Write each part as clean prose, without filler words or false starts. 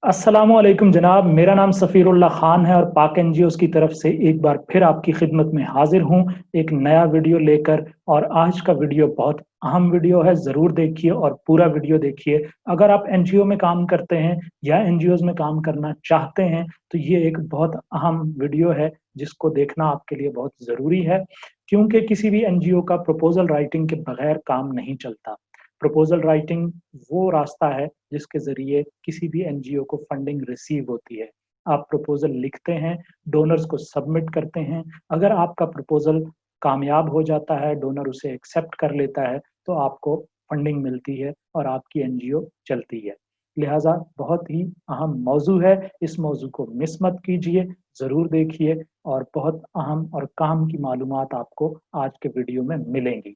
अस्सलामुअलैकुम जनाब, मेरा नाम सफ़ीरुल्लाह खान है और पाक एनजीओज़ की तरफ से एक बार फिर आपकी खिदमत में हाजिर हूँ एक नया वीडियो लेकर। और आज का वीडियो बहुत अहम वीडियो है, ज़रूर देखिए और पूरा वीडियो देखिए। अगर आप एनजीओ में काम करते हैं या एनजीओज़ में काम करना चाहते हैं तो ये एक बहुत अहम वीडियो है जिसको देखना आपके लिए बहुत ज़रूरी है, क्योंकि किसी भी एनजीओ का प्रपोज़ल राइटिंग के बगैर काम नहीं चलता। प्रपोज़ल राइटिंग वो रास्ता है जिसके ज़रिए किसी भी एनजीओ को फंडिंग रिसीव होती है। आप प्रपोज़ल लिखते हैं, डोनर्स को सबमिट करते हैं। अगर आपका प्रपोज़ल कामयाब हो जाता है, डोनर उसे एक्सेप्ट कर लेता है, तो आपको फंडिंग मिलती है और आपकी एनजीओ चलती है। लिहाज़ा बहुत ही अहम मौज़ू है, इस मौज़ू को मिस मत कीजिए, ज़रूर देखिए और बहुत अहम और काम की मालूमात आपको आज के वीडियो में मिलेंगी।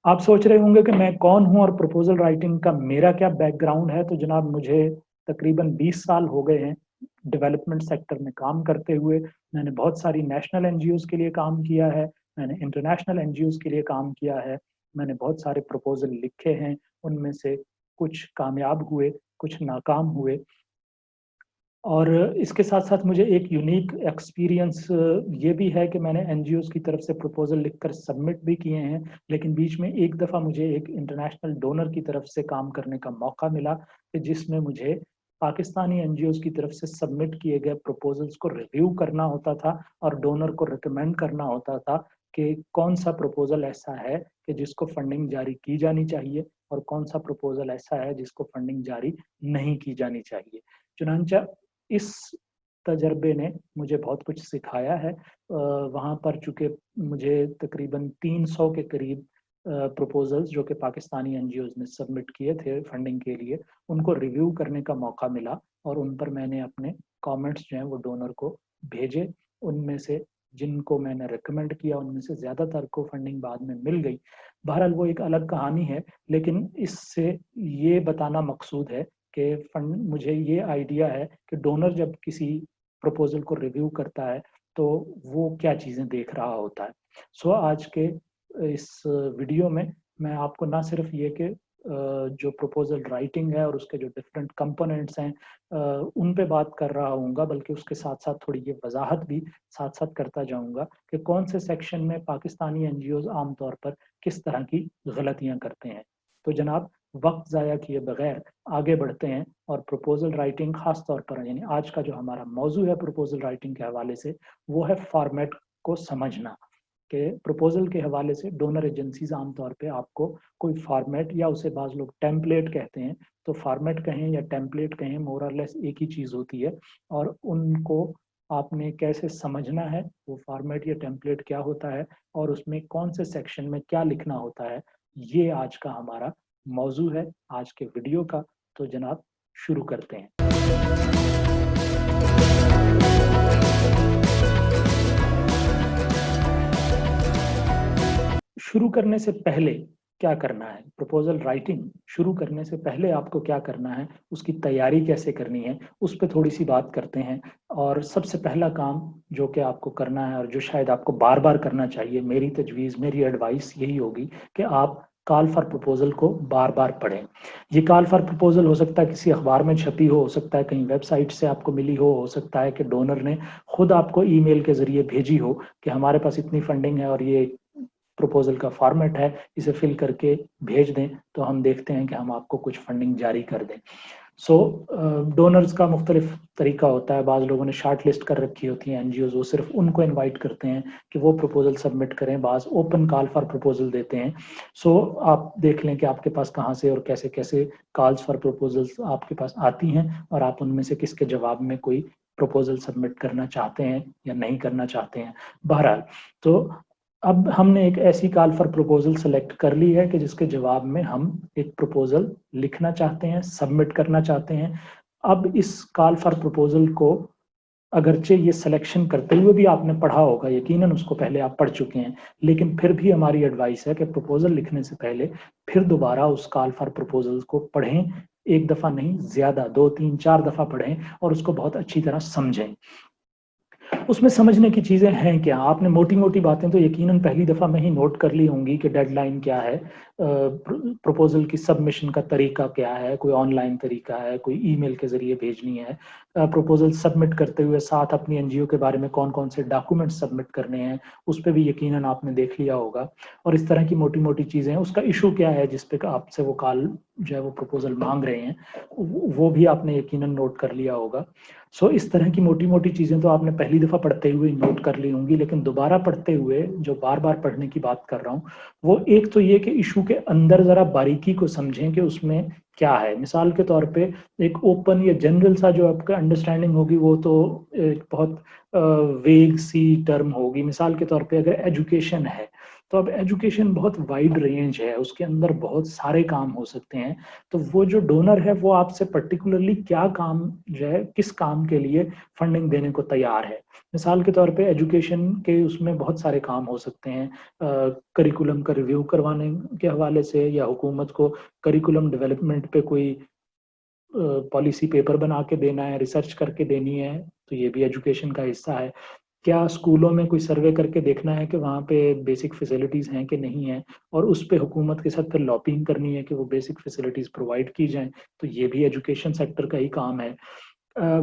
आप सोच रहे होंगे कि मैं कौन हूँ और प्रपोज़ल राइटिंग का मेरा क्या बैकग्राउंड है, तो जनाब मुझे तकरीबन 20 साल हो गए हैं डेवलपमेंट सेक्टर में काम करते हुए। मैंने बहुत सारी नेशनल एनजीओज़ के लिए काम किया है, मैंने इंटरनेशनल एनजीओज़ के लिए काम किया है, मैंने बहुत सारे प्रपोज़ल लिखे हैं, उनमें से कुछ कामयाब हुए, कुछ नाकाम हुए। और इसके साथ-साथ मुझे एक यूनिक एक्सपीरियंस ये भी है कि मैंने एनजीओज़ की तरफ से प्रपोज़ल लिखकर सबमिट भी किए हैं, लेकिन बीच में एक दफ़ा मुझे एक इंटरनेशनल डोनर की तरफ से काम करने का मौका मिला कि जिसमें मुझे पाकिस्तानी एनजीओज़ की तरफ से सबमिट किए गए प्रपोज़ल्स को रिव्यू करना होता था और डोनर को रिकमेंड करना होता था कि कौन-सा प्रपोज़ल ऐसा है कि जिसको फंडिंग जारी की जानी चाहिए और कौन-सा प्रपोज़ल ऐसा है जिसको फंडिंग जारी नहीं की जानी चाहिए। चुनांचे इस तजर्बे ने मुझे बहुत कुछ सिखाया है। वहाँ पर चूँकि मुझे तकरीबन 300 के करीब प्रपोज़ल्स जो कि पाकिस्तानी एनजीओज़ ने सबमिट किए थे फंडिंग के लिए, उनको रिव्यू करने का मौका मिला और उन पर मैंने अपने कमेंट्स जो हैं वो डोनर को भेजे। उनमें से जिनको मैंने रिकमेंड किया, उनमें से ज़्यादातर को फंडिंग बाद में मिल गई। बहरहाल वो एक अलग कहानी है, लेकिन इससे ये बताना मकसूद है कि फंड मुझे ये आइडिया है कि डोनर जब किसी प्रपोज़ल को रिव्यू करता है, तो वो क्या चीज़ें देख रहा होता है। सो आज के इस वीडियो में मैं आपको ना सिर्फ़ ये कि जो प्रपोज़ल राइटिंग है और उसके जो डिफरेंट कंपोनेंट्स हैं उन पे बात कर रहा हूँगा, बल्कि उसके साथ-साथ थोड़ी ये वज़ाहत भी साथ-साथ करता जाऊँगा कि कौन से सेक्शन में पाकिस्तानी एनजीओज़ आम तौर पर किस तरह की गलतियाँ करते हैं। तो जनाब, वक़्त ज़ाया किए बगैर आगे बढ़ते हैं और प्रपोज़ल राइटिंग ख़ास तौर पर यानी आज का जो हमारा मौज़ू है प्रपोज़ल राइटिंग के हवाले से, वो है फ़ॉर्मेट को समझना। कि प्रपोज़ल के हवाले से डोनर एजेंसीज़ आम तौर पे आपको कोई फ़ॉर्मेट या उसे बाज़ लोग टेम्पलेट कहते हैं, तो फ़ॉर्मेट कहें या टेम्पलेट कहें मोर और लेस एक ही चीज़ होती है और उनको आपने कैसे समझना है, वो फ़ॉर्मेट या टेम्पलेट क्या होता है और उसमें कौन से सेक्शन में क्या लिखना होता है, ये आज का हमारा मौज़ू है आज के वीडियो का। तो जनाब शुरू करते हैं। शुरू करने से पहले क्या करना है? प्रपोज़ल राइटिंग शुरू करने से पहले आपको क्या करना है, उसकी तैयारी कैसे करनी है, उस पे थोड़ी-सी बात करते हैं। और सबसे पहला काम जो कि आपको करना है और जो शायद आपको बार-बार करना चाहिए, मेरी तजवीज़, मेरी एडवाइस यही होगी कि आप कॉल फॉर प्रपोज़ल को बार-बार पढ़ें। ये कॉल फॉर प्रपोज़ल हो सकता है किसी अखबार में छपी हो सकता है कहीं वेबसाइट से आपको मिली हो सकता है कि डोनर ने खुद आपको ईमेल के ज़रिए भेजी हो कि हमारे पास इतनी फंडिंग है और ये प्रपोज़ल का फॉर्मेट है, इसे फिल करके भेज दें, तो हम देखते हैं कि हम आपको कुछ फंडिंग जारी कर दें। सो डोनर्स का मुख्तलिफ तरीका होता है, बाज़ लोगों ने शॉर्ट लिस्ट कर रखी होती हैं एनजीओज़, वो सिर्फ़ उनको इनवाइट करते हैं कि वो प्रपोज़ल सबमिट करें, बाज़ ओपन कॉल फॉर प्रपोज़ल देते हैं। सो आप देख लें कि आपके पास कहाँ से और कैसे-कैसे कॉल्स फॉर प्रपोज़ल्स आपके पास आती हैं और आप उनमें से किसके जवाब में कोई प्रपोज़ल सबमिट करना चाहते हैं या नहीं करना चाहते हैं। बहरहाल, तो अब हमने एक ऐसी कॉल फॉर प्रपोज़ल सेलेक्ट कर ली है कि जिसके जवाब में हम एक प्रपोज़ल लिखना चाहते हैं, सबमिट करना चाहते हैं। अब इस कॉल फॉर प्रपोज़ल को अगरचे ये सिलेक्शन करते हुए भी आपने पढ़ा होगा, यकीनन उसको पहले आप पढ़ चुके हैं, लेकिन फिर भी हमारी एडवाइस है कि प्रपोज़ल लिखने से पहले फिर दोबारा उस कॉल फॉर प्रपोज़ल्स को पढ़ें। 1 दफ़ा नहीं, ज़्यादा 2, 3, 4 दफ़ा पढ़ें और उसको बहुत अच्छी तरह समझें। उसमें समझने की चीज़ें हैं क्या? आपने मोटी-मोटी बातें तो यकीनन पहली दफ़ा में ही नोट कर ली होंगी कि डेडलाइन क्या है, प्रपोज़ल की सबमिशन का तरीका क्या है, कोई ऑनलाइन तरीका है, कोई ईमेल के ज़रिए भेजनी है, प्रपोज़ल सबमिट करते हुए साथ अपनी एनजीओ के बारे में कौन-कौन से डॉक्यूमेंट्स सबमिट करने हैं, उस पे भी यकीनन आपने देख लिया होगा और इस तरह की मोटी-मोटी चीज़ें हैं। उसका इश्यू क्या है जिस पे आपसे वो कॉल जो है वो प्रपोज़ल माँग रहे हैं, वो भी आपने यकीनन नोट कर लिया होगा। सो इस तरह की मोटी-मोटी चीज़ें तो आपने पहली दफ़ा पढ़ते हुए नोट कर ली होंगी, लेकिन दोबारा पढ़ते हुए जो बार-बार पढ़ने की बात कर रहा हूँ, वो एक तो ये कि इश्यू के अंदर ज़रा बारीकी को समझें कि उसमें क्या है। मिसाल के तौर पे एक ओपन या जनरल सा जो आपका अंडरस्टैंडिंग होगी वो तो एक बहुत वेग सी टर्म होगी। मिसाल के तौर पे अगर एजुकेशन है, तो अब एजुकेशन बहुत वाइड रेंज है, उसके अंदर बहुत सारे काम हो सकते हैं। तो वो जो डोनर है वो आपसे पर्टिकुलरली क्या काम जो है किस काम के लिए फंडिंग देने को तैयार है। मिसाल के तौर पे एजुकेशन के उसमें बहुत सारे काम हो सकते हैं, करिकुलम का रिव्यू करवाने के हवाले से या हुकूमत को करिकुलम डेवलपमेंट पे कोई पॉलिसी पेपर बना के देना है, रिसर्च करके देनी है, तो ये भी एजुकेशन का हिस्सा है। क्या स्कूलों में कोई सर्वे करके देखना है कि वहाँ पे बेसिक फैसिलिटीज़ हैं कि नहीं हैं और उस पे हुकूमत के साथ फिर लॉबिंग करनी है कि वो बेसिक फैसिलिटीज़ प्रोवाइड की जाएँ, तो ये भी एजुकेशन सेक्टर का ही काम है। अ,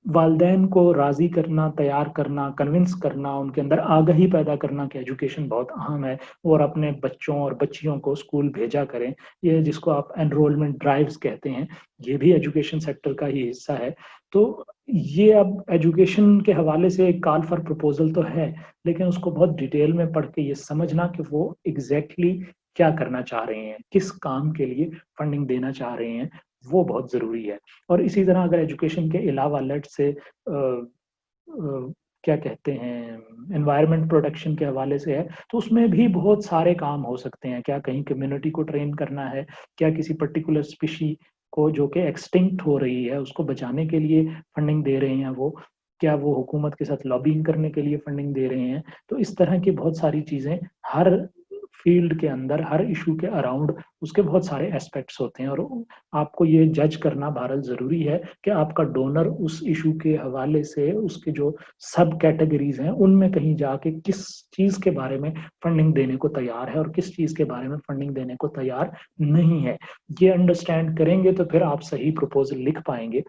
वालिदैन को राज़ी करना, तैयार करना, कन्विंस करना, उनके अंदर आगाही पैदा करना कि एजुकेशन बहुत अहम है और अपने बच्चों और बच्चियों को स्कूल भेजा करें। ये जिसको आप एनरोलमेंट ड्राइव्स कहते हैं, ये भी एजुकेशन सेक्टर का ही हिस्सा है। तो ये अब एजुकेशन के हवाले से एक कॉल फॉर प्रपोज़ल तो है, लेकिन उसको बहुत डिटेल में पढ़ के ये समझना कि वो एग्ज़ैक्टली क्या करना चाह रहे हैं, किस काम के लिए फंडिंग देना चाह रहे हैं, वो बहुत ज़रूरी है। और इसी तरह अगर एजुकेशन के अलावा लेट्स से क्या कहते हैं एनवायरनमेंट प्रोटेक्शन के हवाले से है, तो उसमें भी बहुत सारे काम हो सकते हैं। क्या कहीं कम्युनिटी को ट्रेन करना है? क्या किसी पर्टिकुलर स्पीशी को जो कि एक्सटिंक्ट हो रही है, उसको बचाने के लिए फंडिंग दे रहे हैं वो? क्या वो हुकूमत के साथ लॉबिंग करने के लिए फंडिंग दे रहे हैं? तो इस तरह की बहुत सारी चीज़ें हर फील्ड के अंदर, हर इश्यू के अराउंड उसके बहुत सारे एस्पेक्ट्स होते हैं और आपको ये जज करना भारत ज़रूरी है कि आपका डोनर उस इश्यू के हवाले से उसके जो सब कैटेगरीज़ हैं, उनमें कहीं जाके किस चीज़ के बारे में फंडिंग देने को तैयार है और किस चीज़ के बारे में फंडिंग देने को तैयार नहीं है। ये अंडरस्टैंड करेंगे तो फिर आप सही प्रपोज़ल लिख पाएँगे।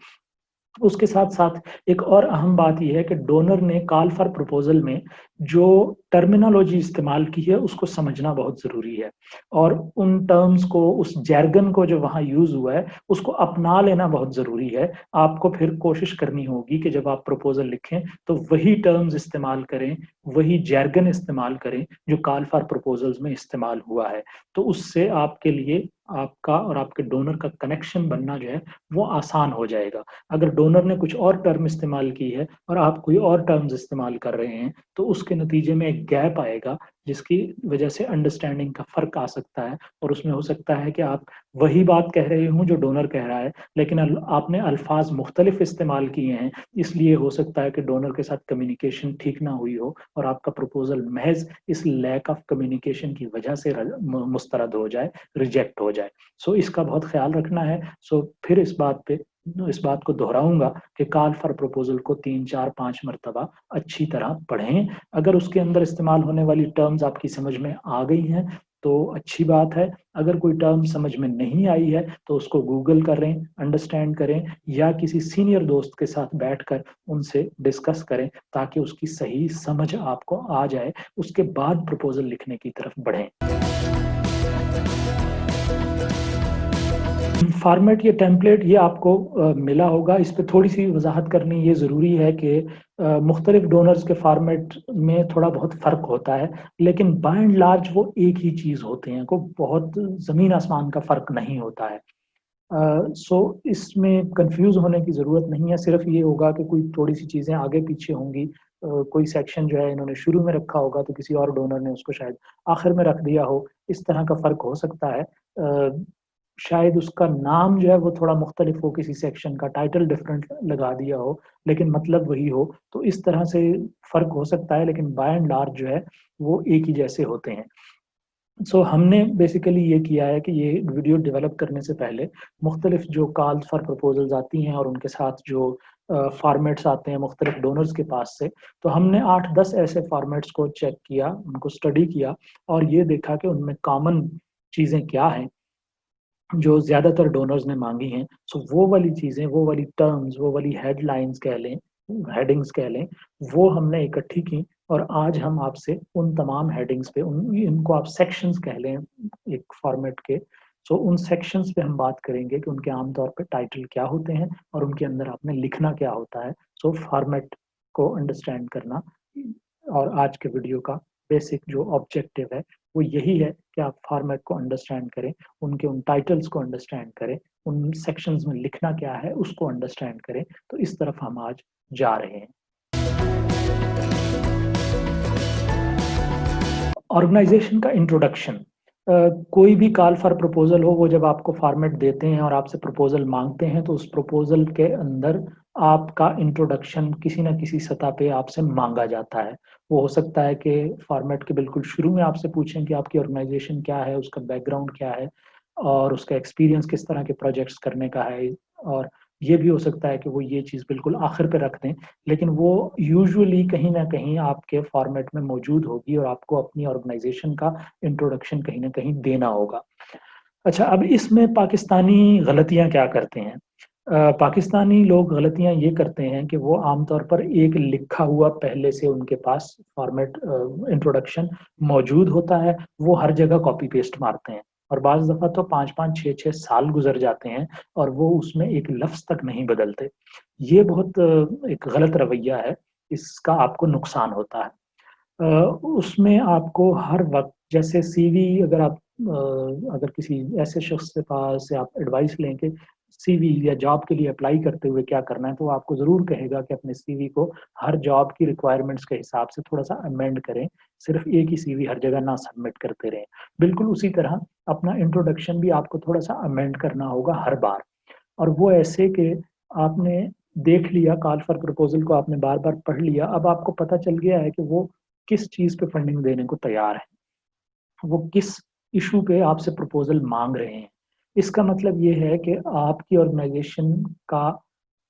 उसके साथ-साथ एक और अहम बात ये है कि डोनर ने कॉल फॉर प्रपोज़ल में जो टर्मिनोलॉजी इस्तेमाल की है, उसको समझना बहुत ज़रूरी है और उन टर्म्स को, उस जैर्गन को जो वहाँ यूज़ हुआ है, उसको अपना लेना बहुत ज़रूरी है। आपको फिर कोशिश करनी होगी कि जब आप प्रपोज़ल लिखें, तो वही टर्म्स इस्तेमाल करें, वही जैर्गन इस्तेमाल करें, जो कॉल फॉर प्रपोज़ल्स में इस्तेमाल हुआ है। तो उससे आपके लिए आपका और आपके डोनर का कनेक्शन बनना जो है, वो आसान हो जाएगा। अगर डोनर ने कुछ और टर्म इस्तेमाल की है और आप कोई और टर्म्स इस्तेमाल कर रहे हैं, तो उसके नतीजे में एक गैप आएगा, जिसकी वजह से अंडरस्टैंडिंग का फ़र्क आ सकता है और उसमें हो सकता है कि आप वही बात कह रहे हों जो डोनर कह रहा है, लेकिन आपने अल्फ़ाज़ मुख्तलिफ़ इस्तेमाल किए हैं, इसलिए हो सकता है कि डोनर के साथ कम्युनिकेशन ठीक ना हुई हो और आपका प्रपोज़ल महज़ इस लैक ऑफ कम्युनिकेशन की वजह से मुस्तरद हो जाए, रिजेक्ट हो जाए। सो इसका बहुत ख़्याल रखना है। सो फिर इस बात को दोहराऊँगा कि कॉल फॉर प्रपोज़ल को 3, 4, 5 मर्तबा अच्छी तरह पढ़ें। अगर उसके अंदर इस्तेमाल होने वाली टर्म्स आपकी समझ में आ गई हैं, तो अच्छी बात है। अगर कोई टर्म समझ में नहीं आई है, तो उसको गूगल करें, अंडरस्टैंड करें या किसी सीनियर दोस्त के साथ बैठकर उनसे डिस्कस करें, ताकि उसकी सही समझ आपको आ जाए। उसके बाद प्रपोज़ल लिखने की तरफ बढ़ें। फॉर्मेट या टेम्पलेट ये आपको मिला होगा, इस पे थोड़ी-सी वज़ाहत करनी ये ज़रूरी है कि मुख्तलिफ़ डोनर्स के फॉर्मेट में थोड़ा बहुत फ़र्क होता है, लेकिन बाय एंड लार्ज वो एक ही चीज़ होते हैं, कोई बहुत ज़मीन-आसमान का फ़र्क नहीं होता है। सो इसमें कन्फ्यूज़ होने की ज़रूरत नहीं है, सिर्फ़ ये होगा कि कोई थोड़ी-सी चीज़ें आगे-पीछे होंगी। कोई सेक्शन जो है इन्होंने शुरू में रखा होगा, तो किसी और डोनर ने उसको शायद आखिर में रख दिया हो, इस तरह का फ़र्क हो सकता है। शायद उसका नाम जो है वो थोड़ा मुख्तलिफ हो, किसी सेक्शन का टाइटल डिफरेंट लगा दिया हो, लेकिन मतलब वही हो, तो इस तरह से फ़र्क हो सकता है, लेकिन बाय एंड लार्ज जो है, वो एक ही जैसे होते हैं। हमने बेसिकली ये किया है कि ये वीडियो डेवलप करने से पहले मुख्तलिफ जो कॉल्स फॉर प्रपोजल्स आती हैं और उनके साथ जो फॉर्मेट्स आते हैं मुख्तलिफ डोनर्स के पास से, तो हमने 8-10 ऐसे फॉर्मेट्स को चेक किया, उनको स्टडी किया और ये देखा कि उनमें कॉमन चीज़ें क्या हैं जो ज़्यादातर डोनर्स ने मांगी हैं। वो वाली चीज़ें, वो वाली टर्म्स, वो वाली हेडलाइंस कह लें, हेडिंग्स कह लें, वो हमने इकट्ठी की और आज हम आपसे उन तमाम हेडिंग्स पे, उन इनको आप सेक्शंस कह लें एक फॉर्मेट के, उन सेक्शंस पे हम बात करेंगे कि उनके आम तौर पे टाइटल क्या होते हैं और उनके अंदर आपने लिखना क्या होता है। फॉर्मेट को अंडरस्टैंड करना और आज के वीडियो का बेसिक जो ऑब्जेक्टिव है वो यही है कि आप फॉर्मेट को अंडरस्टैंड करें, उनके उन टाइटल्स को अंडरस्टैंड करें, उन सेक्शंस में लिखना क्या है उसको अंडरस्टैंड करें। तो इस तरफ हम आज जा रहे हैं। ऑर्गेनाइजेशन का इंट्रोडक्शन, कोई भी कॉल फॉर प्रपोजल हो, वो जब आपको फॉर्मेट देते हैं और आपसे प्रपोजल मांगते हैं तो उस प्रपोजल के अंदर आपका इंट्रोडक्शन किसी न किसी सतह पे आपसे मांगा जाता है। वो हो सकता है कि फॉर्मेट के बिल्कुल शुरू में आपसे पूछें कि आपकी ऑर्गेनाइजेशन क्या है, उसका बैकग्राउंड क्या है और उसका एक्सपीरियंस किस तरह के प्रोजेक्ट्स करने का है, और ये भी हो सकता है कि वो ये चीज़ बिल्कुल आखिर पे रख दें, लेकिन वो यूजुअली कहीं न कहीं आपके फॉर्मेट में मौजूद होगी और आपको अपनी ऑर्गेनाइजेशन का इंट्रोडक्शन कहीं न कहीं देना होगा। अच्छा, अब इसमें पाकिस्तानी गलतियाँ क्या करते हैं? पाकिस्तानी लोग गलतियाँ ये करते हैं कि वो आमतौर पर एक लिखा हुआ पहले से उनके पास फॉर्मेट इंट्रोडक्शन मौजूद होता है, वो हर जगह कॉपी पेस्ट मारते हैं और बाज़ दफ़ा तो 5-5 6-6 साल गुज़र जाते हैं और वो उसमें एक लफ्ज़ तक नहीं बदलते। ये बहुत एक गलत रवैया है, इसका आपको नुकसान होता है। उसमें आपको हर वक़्त, जैसे सीवी अगर आप अगर किसी ऐसे शख्स के पास से आप एडवाइस लें कि सीवी या जॉब के लिए अप्लाई करते हुए क्या करना है, तो वो आपको ज़रूर कहेगा कि अपने सीवी को हर जॉब की रिक्वायरमेंट्स के हिसाब से थोड़ा-सा अमेंड करें, सिर्फ़ एक ही सीवी हर जगह ना सबमिट करते रहें। बिल्कुल उसी तरह अपना इंट्रोडक्शन भी आपको थोड़ा-सा अमेंड करना होगा हर बार, और वो ऐसे कि आपने देख लिया कॉल फॉर प्रपोज़ल को, आपने बार-बार पढ़ लिया, अब आपको पता चल गया है कि वो किस चीज़ पे फंडिंग देने को तैयार है, वो किस इश्यू पे आपसे प्रपोज़ल माँग रहे हैं। इसका मतलब ये है कि आपकी ऑर्गेनाइज़ेशन का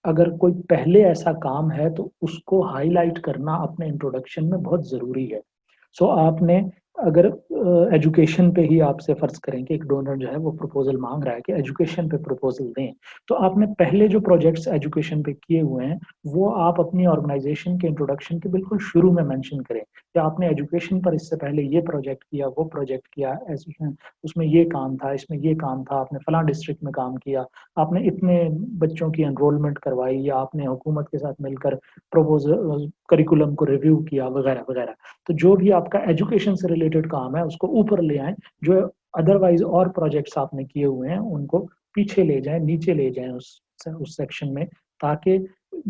अगर कोई पहले ऐसा काम है तो उसको हाइलाइट करना अपने इंट्रोडक्शन में बहुत ज़रूरी है। आपने अगर एजुकेशन पे ही आपसे फ़र्ज़ करें कि एक डोनर जो है वो प्रपोज़ल माँग रहा है कि एजुकेशन पे प्रपोज़ल दें, तो आपने पहले जो प्रोजेक्ट्स एजुकेशन पे किए हुए हैं, वो आप अपनी ऑर्गेनाइज़ेशन के इंट्रोडक्शन के बिल्कुल शुरू में मेंशन करें कि आपने एजुकेशन पर इससे पहले ये प्रोजेक्ट किया, वो प्रोजेक्ट किया, उसमें ये काम था, इसमें ये काम था, आपने फलाँ डिस्ट्रिक्ट में काम किया, आपने इतने बच्चों की एनरोलमेंट करवाई या आपने हुकूमत के साथ मिलकर करिकुलम को रिव्यू किया वगैरह, वगैरह। तो जो भी आपका एजुकेशन से रिलेटेड काम है उसको ऊपर ले आएँ, जो अदरवाइज़ और प्रोजेक्ट्स आपने किए हुए हैं उनको पीछे ले जाएँ, नीचे ले जाएँ उस सेक्शन में, ताकि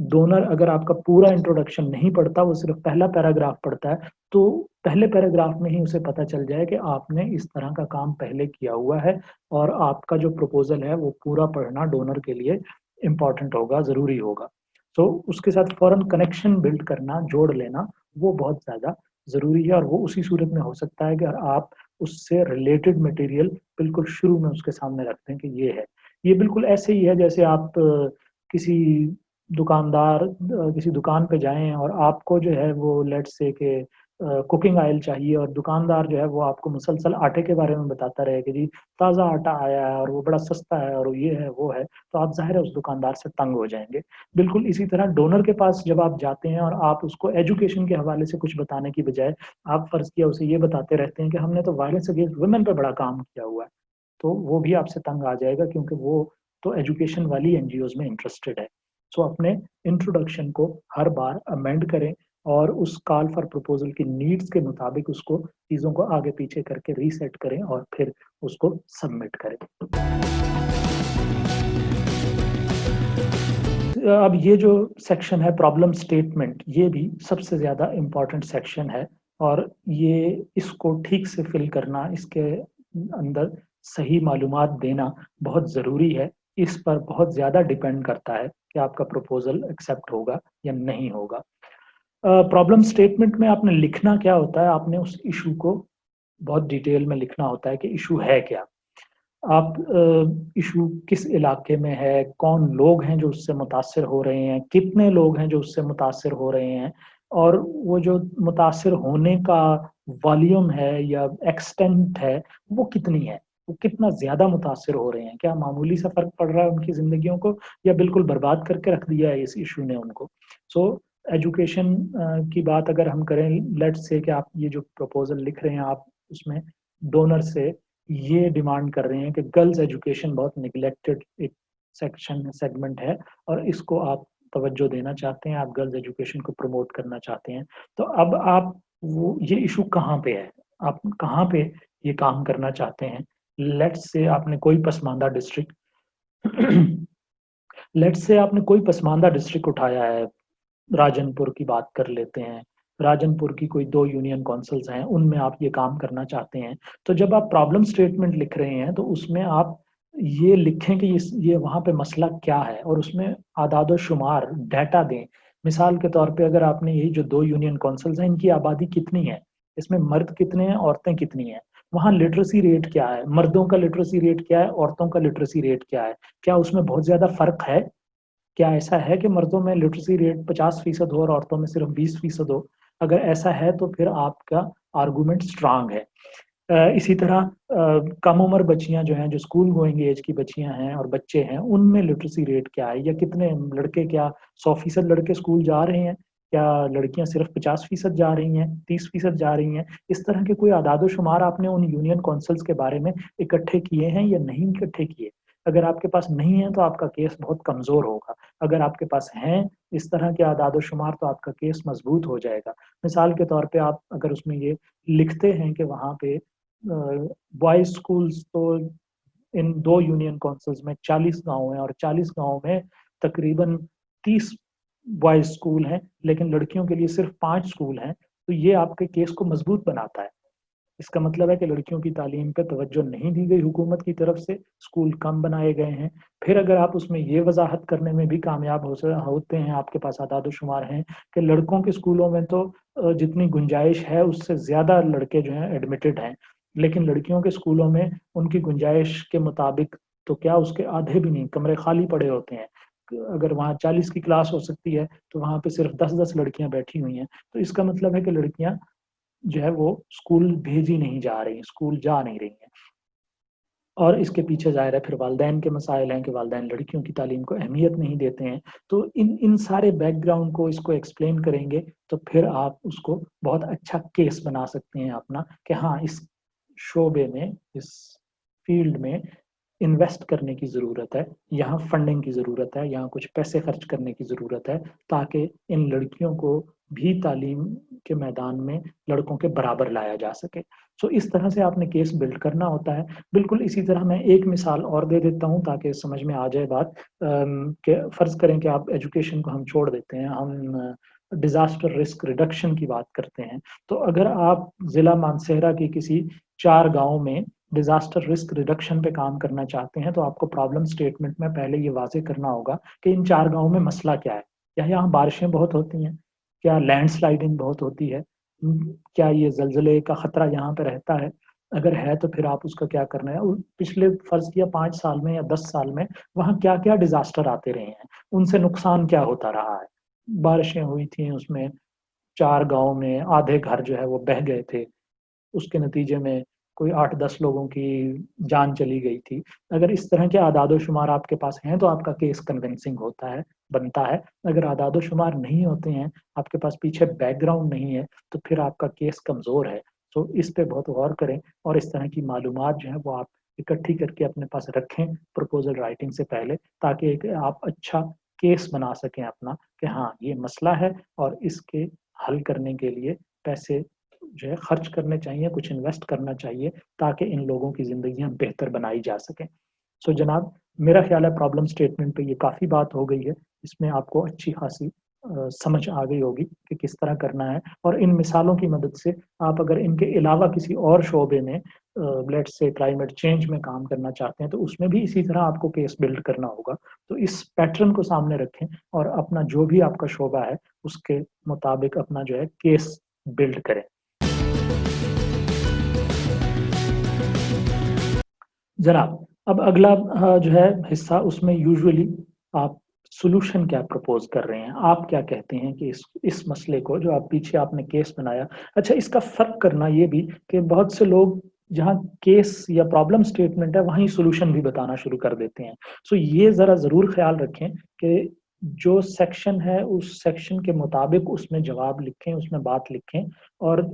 डोनर अगर आपका पूरा इंट्रोडक्शन नहीं पढ़ता, वो सिर्फ़ पहला पैराग्राफ पढ़ता है, तो पहले पैराग्राफ में ही उसे पता चल जाए कि आपने इस तरह का काम पहले किया हुआ है और आपका जो प्रपोज़ल है वो पूरा पढ़ना डोनर के लिए इम्पोर्टेंट होगा, ज़रूरी होगा। उसके साथ फ़ौरन कनेक्शन बिल्ड करना, जोड़ लेना, वो बहुत ज़्यादा ज़रूरी है और वो उसी सूरत में हो सकता है कि आप उससे रिलेटेड मटेरियल बिल्कुल शुरू में उसके सामने रख दें कि ये है। ये बिल्कुल ऐसे ही है जैसे आप किसी किसी दुकान पे जाएँ और आपको जो है वो लेट्स से कि कुकिंग ऑयल चाहिए और दुकानदार जो है वो आपको मुसलसल आटे के बारे में बताता रहे कि जी ताज़ा आटा आया है और वो बड़ा सस्ता है और ये है, वो है, तो आप ज़ाहिर है उस दुकानदार से तंग हो जाएँगे। बिल्कुल इसी तरह डोनर के पास जब आप जाते हैं और आप उसको एजुकेशन के हवाले से कुछ बताने की बजाय आप फ़र्ज़ किया उसे ये बताते रहते हैं कि हमने तो वायलेंस अगेंस्ट वुमेन पे बड़ा काम किया हुआ है, तो वो भी आपसे तंग आ जाएगा क्योंकि वो तो एजुकेशन वाली एनजीओज़ में इंटरेस्टेड है। अपने इंट्रोडक्शन को हर बार अमेंड करें और उस कॉल फॉर प्रपोज़ल की नीड्स के मुताबिक उसको चीज़ों को आगे-पीछे करके रीसेट करें और फिर उसको सबमिट करें। अब ये जो सेक्शन है प्रॉब्लम स्टेटमेंट, ये भी सबसे ज़्यादा इम्पोर्टेंट सेक्शन है और ये इसको ठीक से फ़िल करना, इसके अंदर सही मालूमात देना बहुत ज़रूरी है। इस पर बहुत ज़्यादा डिपेंड करता है कि आपका प्रपोज़ल एक्सेप्ट होगा या नहीं होगा। प्रॉब्लम स्टेटमेंट में आपने लिखना क्या होता है, आपने उस इश्यू को बहुत डिटेल में लिखना होता है कि इशू है क्या। आप इशू किस इलाके में है, कौन लोग हैं जो उससे मुतासिर हो रहे हैं, कितने लोग हैं जो उससे मुतासिर हो रहे हैं, और वो जो मुतासिर होने का वॉल्यूम है या एक्सटेंट है, वो कितनी है, वो कितना ज़्यादा मुतासिर हो रहे हैं, क्या मामूली सा फ़र्क पड़ रहा है उनकी ज़िंदगियों को या बिल्कुल बर्बाद करके रख दिया है इस इशू ने उनको। सो एजुकेशन की बात अगर हम करें, लेट्स से कि आप ये जो प्रपोज़ल लिख रहे हैं, आप उसमें डोनर से ये डिमांड कर रहे हैं कि गर्ल्स एजुकेशन बहुत निग्लेक्टेड एक सेगमेंट है और इसको आप तवज्जो देना चाहते हैं, आप गर्ल्स एजुकेशन को प्रमोट करना चाहते हैं। तो अब आप वो ये इशू कहाँ पे है? आप कहाँ पे ये काम करना चाहते हैं? लेट्स से आपने कोई पसमानदा डिस्ट्रिक्ट लेट्स से आपने कोई पसमानदा डिस्ट्रिक्ट उठाया है, राजनपुर की बात कर लेते हैं। राजनपुर की कोई 2 यूनियन काउंसिल्स हैं, उनमें आप ये काम करना चाहते हैं। तो जब आप प्रॉब्लम स्टेटमेंट लिख रहे हैं, तो उसमें आप ये लिखें कि ये वहाँ पे मसला क्या है और उसमें आदाद-ओ-शुमार डाटा दें। मिसाल के तौर पे अगर आपने यही जो 2 यूनियन काउंसिल्स हैं, इनकी आबादी कितनी है? इसमें मर्द कितने हैं, औरतें कितनी हैं? वहाँ लिटरेसी रेट क्या है? मर्दों का लिटरेसी रेट क्या है, औरतों का लिटरेसी रेट क्या है? क्या उसमें बहुत ज़्यादा फ़र्क है? क्या ऐसा है कि मर्दों में लिटरेसी रेट 50% हो और औरतों में सिर्फ 20% हो? अगर ऐसा है तो फिर आपका आर्गुमेंट स्ट्रांग है। इसी तरह कम उम्र बच्चियाँ जो हैं, जो स्कूल गोइंग एज की बच्चियाँ हैं और बच्चे हैं, उनमें लिटरेसी रेट क्या है या कितने लड़के, क्या 100% लड़के स्कूल जा रहे हैं? क्या लड़कियाँ सिर्फ 50% जा रही हैं, 30% जा रही हैं? इस तरह के कोई आदाद-ओ-शुमार आपने उन यूनियन काउंसिल्स के बारे में इकट्ठे किए हैं या नहीं इकट्ठे किए? अगर आपके पास नहीं है तो आपका केस बहुत कमज़ोर होगा। अगर आपके पास हैं इस तरह के आदाद-ओ-शुमार तो आपका केस मज़बूत हो जाएगा। मिसाल के तौर पे आप अगर उसमें ये लिखते हैं कि वहाँ पे बॉयज़ स्कूल्स तो इन 2 यूनियन काउंसिल्स में 40 गाँव हैं और 40 गाँव में तकरीबन 30 बॉयज़ स्कूल हैं, लेकिन लड़कियों के लिए सिर्फ 5 स्कूल हैं, तो ये आपके केस को मज़बूत बनाता है। इसका मतलब है कि लड़कियों की तालीम पे तवज्जो नहीं दी गई हुकूमत की तरफ से, स्कूल कम बनाए गए हैं। फिर अगर आप उसमें ये वज़ाहत करने में भी कामयाब होते हैं, आपके पास आदाद-ओ-शुमार हैं कि लड़कों के स्कूलों में तो जितनी गुंजाइश है उससे ज़्यादा लड़के जो हैं एडमिटेड हैं, लेकिन लड़कियों के स्कूलों में उनकी गुंजाइश के मुताबिक तो क्या उसके आधे भी नहीं, कमरे खाली पड़े होते हैं। अगर वहाँ 40 की क्लास हो सकती है, तो वहाँ पे सिर्फ 10-10 लड़कियाँ बैठी हुई हैं। तो इसका मतलब है कि लड़कियाँ जो है वो स्कूल भेजी नहीं जा रही, स्कूल जा नहीं रही हैं। और इसके पीछे ज़ाहिर है फिर वालिदैन के मसाइल हैं कि वालिदैन लड़कियों की तालीम को अहमियत नहीं देते हैं। तो इन इन सारे बैकग्राउंड को इसको एक्सप्लेन करेंगे, तो फिर आप उसको बहुत अच्छा केस बना सकते हैं अपना कि हाँ, इस शोबे में, इस फ़ील्ड में इन्वेस्ट करने की ज़रूरत है, यहाँ फंडिंग की ज़रूरत है, यहाँ कुछ पैसे खर्च करने की ज़रूरत है, ताकि इन लड़कियों को भी तालीम के मैदान में लड़कों के बराबर लाया जा सके। सो इस तरह से आपने केस बिल्ड करना होता है। बिल्कुल इसी तरह मैं एक मिसाल और दे देता हूँ ताकि समझ में आ जाए बात, कि फ़र्ज़ करें कि आप एजुकेशन को हम छोड़ देते हैं, हम डिज़ास्टर रिस्क रिडक्शन की बात करते हैं। तो अगर आप ज़िला मानसेहरा के किसी 4 गाँव में डिज़ास्टर रिस्क रिडक्शन पे काम करना चाहते हैं, तो आपको प्रॉब्लम स्टेटमेंट में पहले ये वाज़ेह करना होगा कि इन 4 गाँव में मसला क्या है? क्या यहाँ बारिशें बहुत होती हैं? क्या लैंडस्लाइडिंग बहुत होती है? क्या ये ज़लज़ले का खतरा यहाँ पे रहता है? अगर है तो फिर आप उसका क्या करना है? पिछले फ़र्ज़ किया 5 साल में या 10 साल में वहाँ क्या-क्या डिज़ास्टर आते रहे हैं? उनसे नुकसान क्या होता रहा है? बारिशें हुई थी उसमें 4 गाँव में आधे घर जो है वो बह गए थे। उसके नतीजे में कोई 8-10 लोगों की जान चली गई थी। अगर इस तरह के आदाद-ओ-शुमार आपके पास हैं, तो आपका केस कन्विंसिंग होता है, बनता है। अगर आदाद-ओ-शुमार नहीं होते हैं, आपके पास पीछे बैकग्राउंड नहीं है, तो फिर आपका केस कमज़ोर है। तो इस पे बहुत गौर करें और इस तरह की मालूमात जो है वो आप इकट्ठी करके अपने पास रखें प्रपोज़ल राइटिंग से पहले, ताकि एक आप अच्छा केस बना सकें अपना कि हाँ, ये मसला है और इसके हल करने के लिए पैसे जो है खर्च करने चाहिए, कुछ इन्वेस्ट करना चाहिए ताकि इन लोगों की ज़िंदगियाँ बेहतर बनाई जा सकें। सो जनाब, मेरा ख़्याल है प्रॉब्लम स्टेटमेंट पे ये काफ़ी बात हो गई है। इसमें आपको अच्छी ख़ासी समझ आ गई होगी कि किस तरह करना है और इन मिसालों की मदद से आप अगर इनके अलावा किसी और शोबे में लेट्स से क्लाइमेट चेंज में काम करना चाहते हैं, तो उसमें भी इसी तरह आपको केस बिल्ड करना होगा। तो इस पैटर्न को सामने रखें और अपना जो भी आपका शोबा है, उसके मुताबिक अपना जो है केस बिल्ड करें। जनाब, अब अगला जो है हिस्सा, उसमें यूजुअली आप सॉल्यूशन क्या प्रपोज़ कर रहे हैं? आप क्या कहते हैं कि इस मसले को जो आप पीछे आपने केस बनाया, अच्छा इसका फ़र्क करना ये भी कि बहुत से लोग जहाँ केस या प्रॉब्लम स्टेटमेंट है, वहीं सॉल्यूशन भी बताना शुरू कर देते हैं। सो ये ज़रा ज़रूर ख़्याल रखें कि जो सेक्शन है, उस सेक्शन के मुताबिक उसमें जवाब लिखें, उसमें बात लिखें, और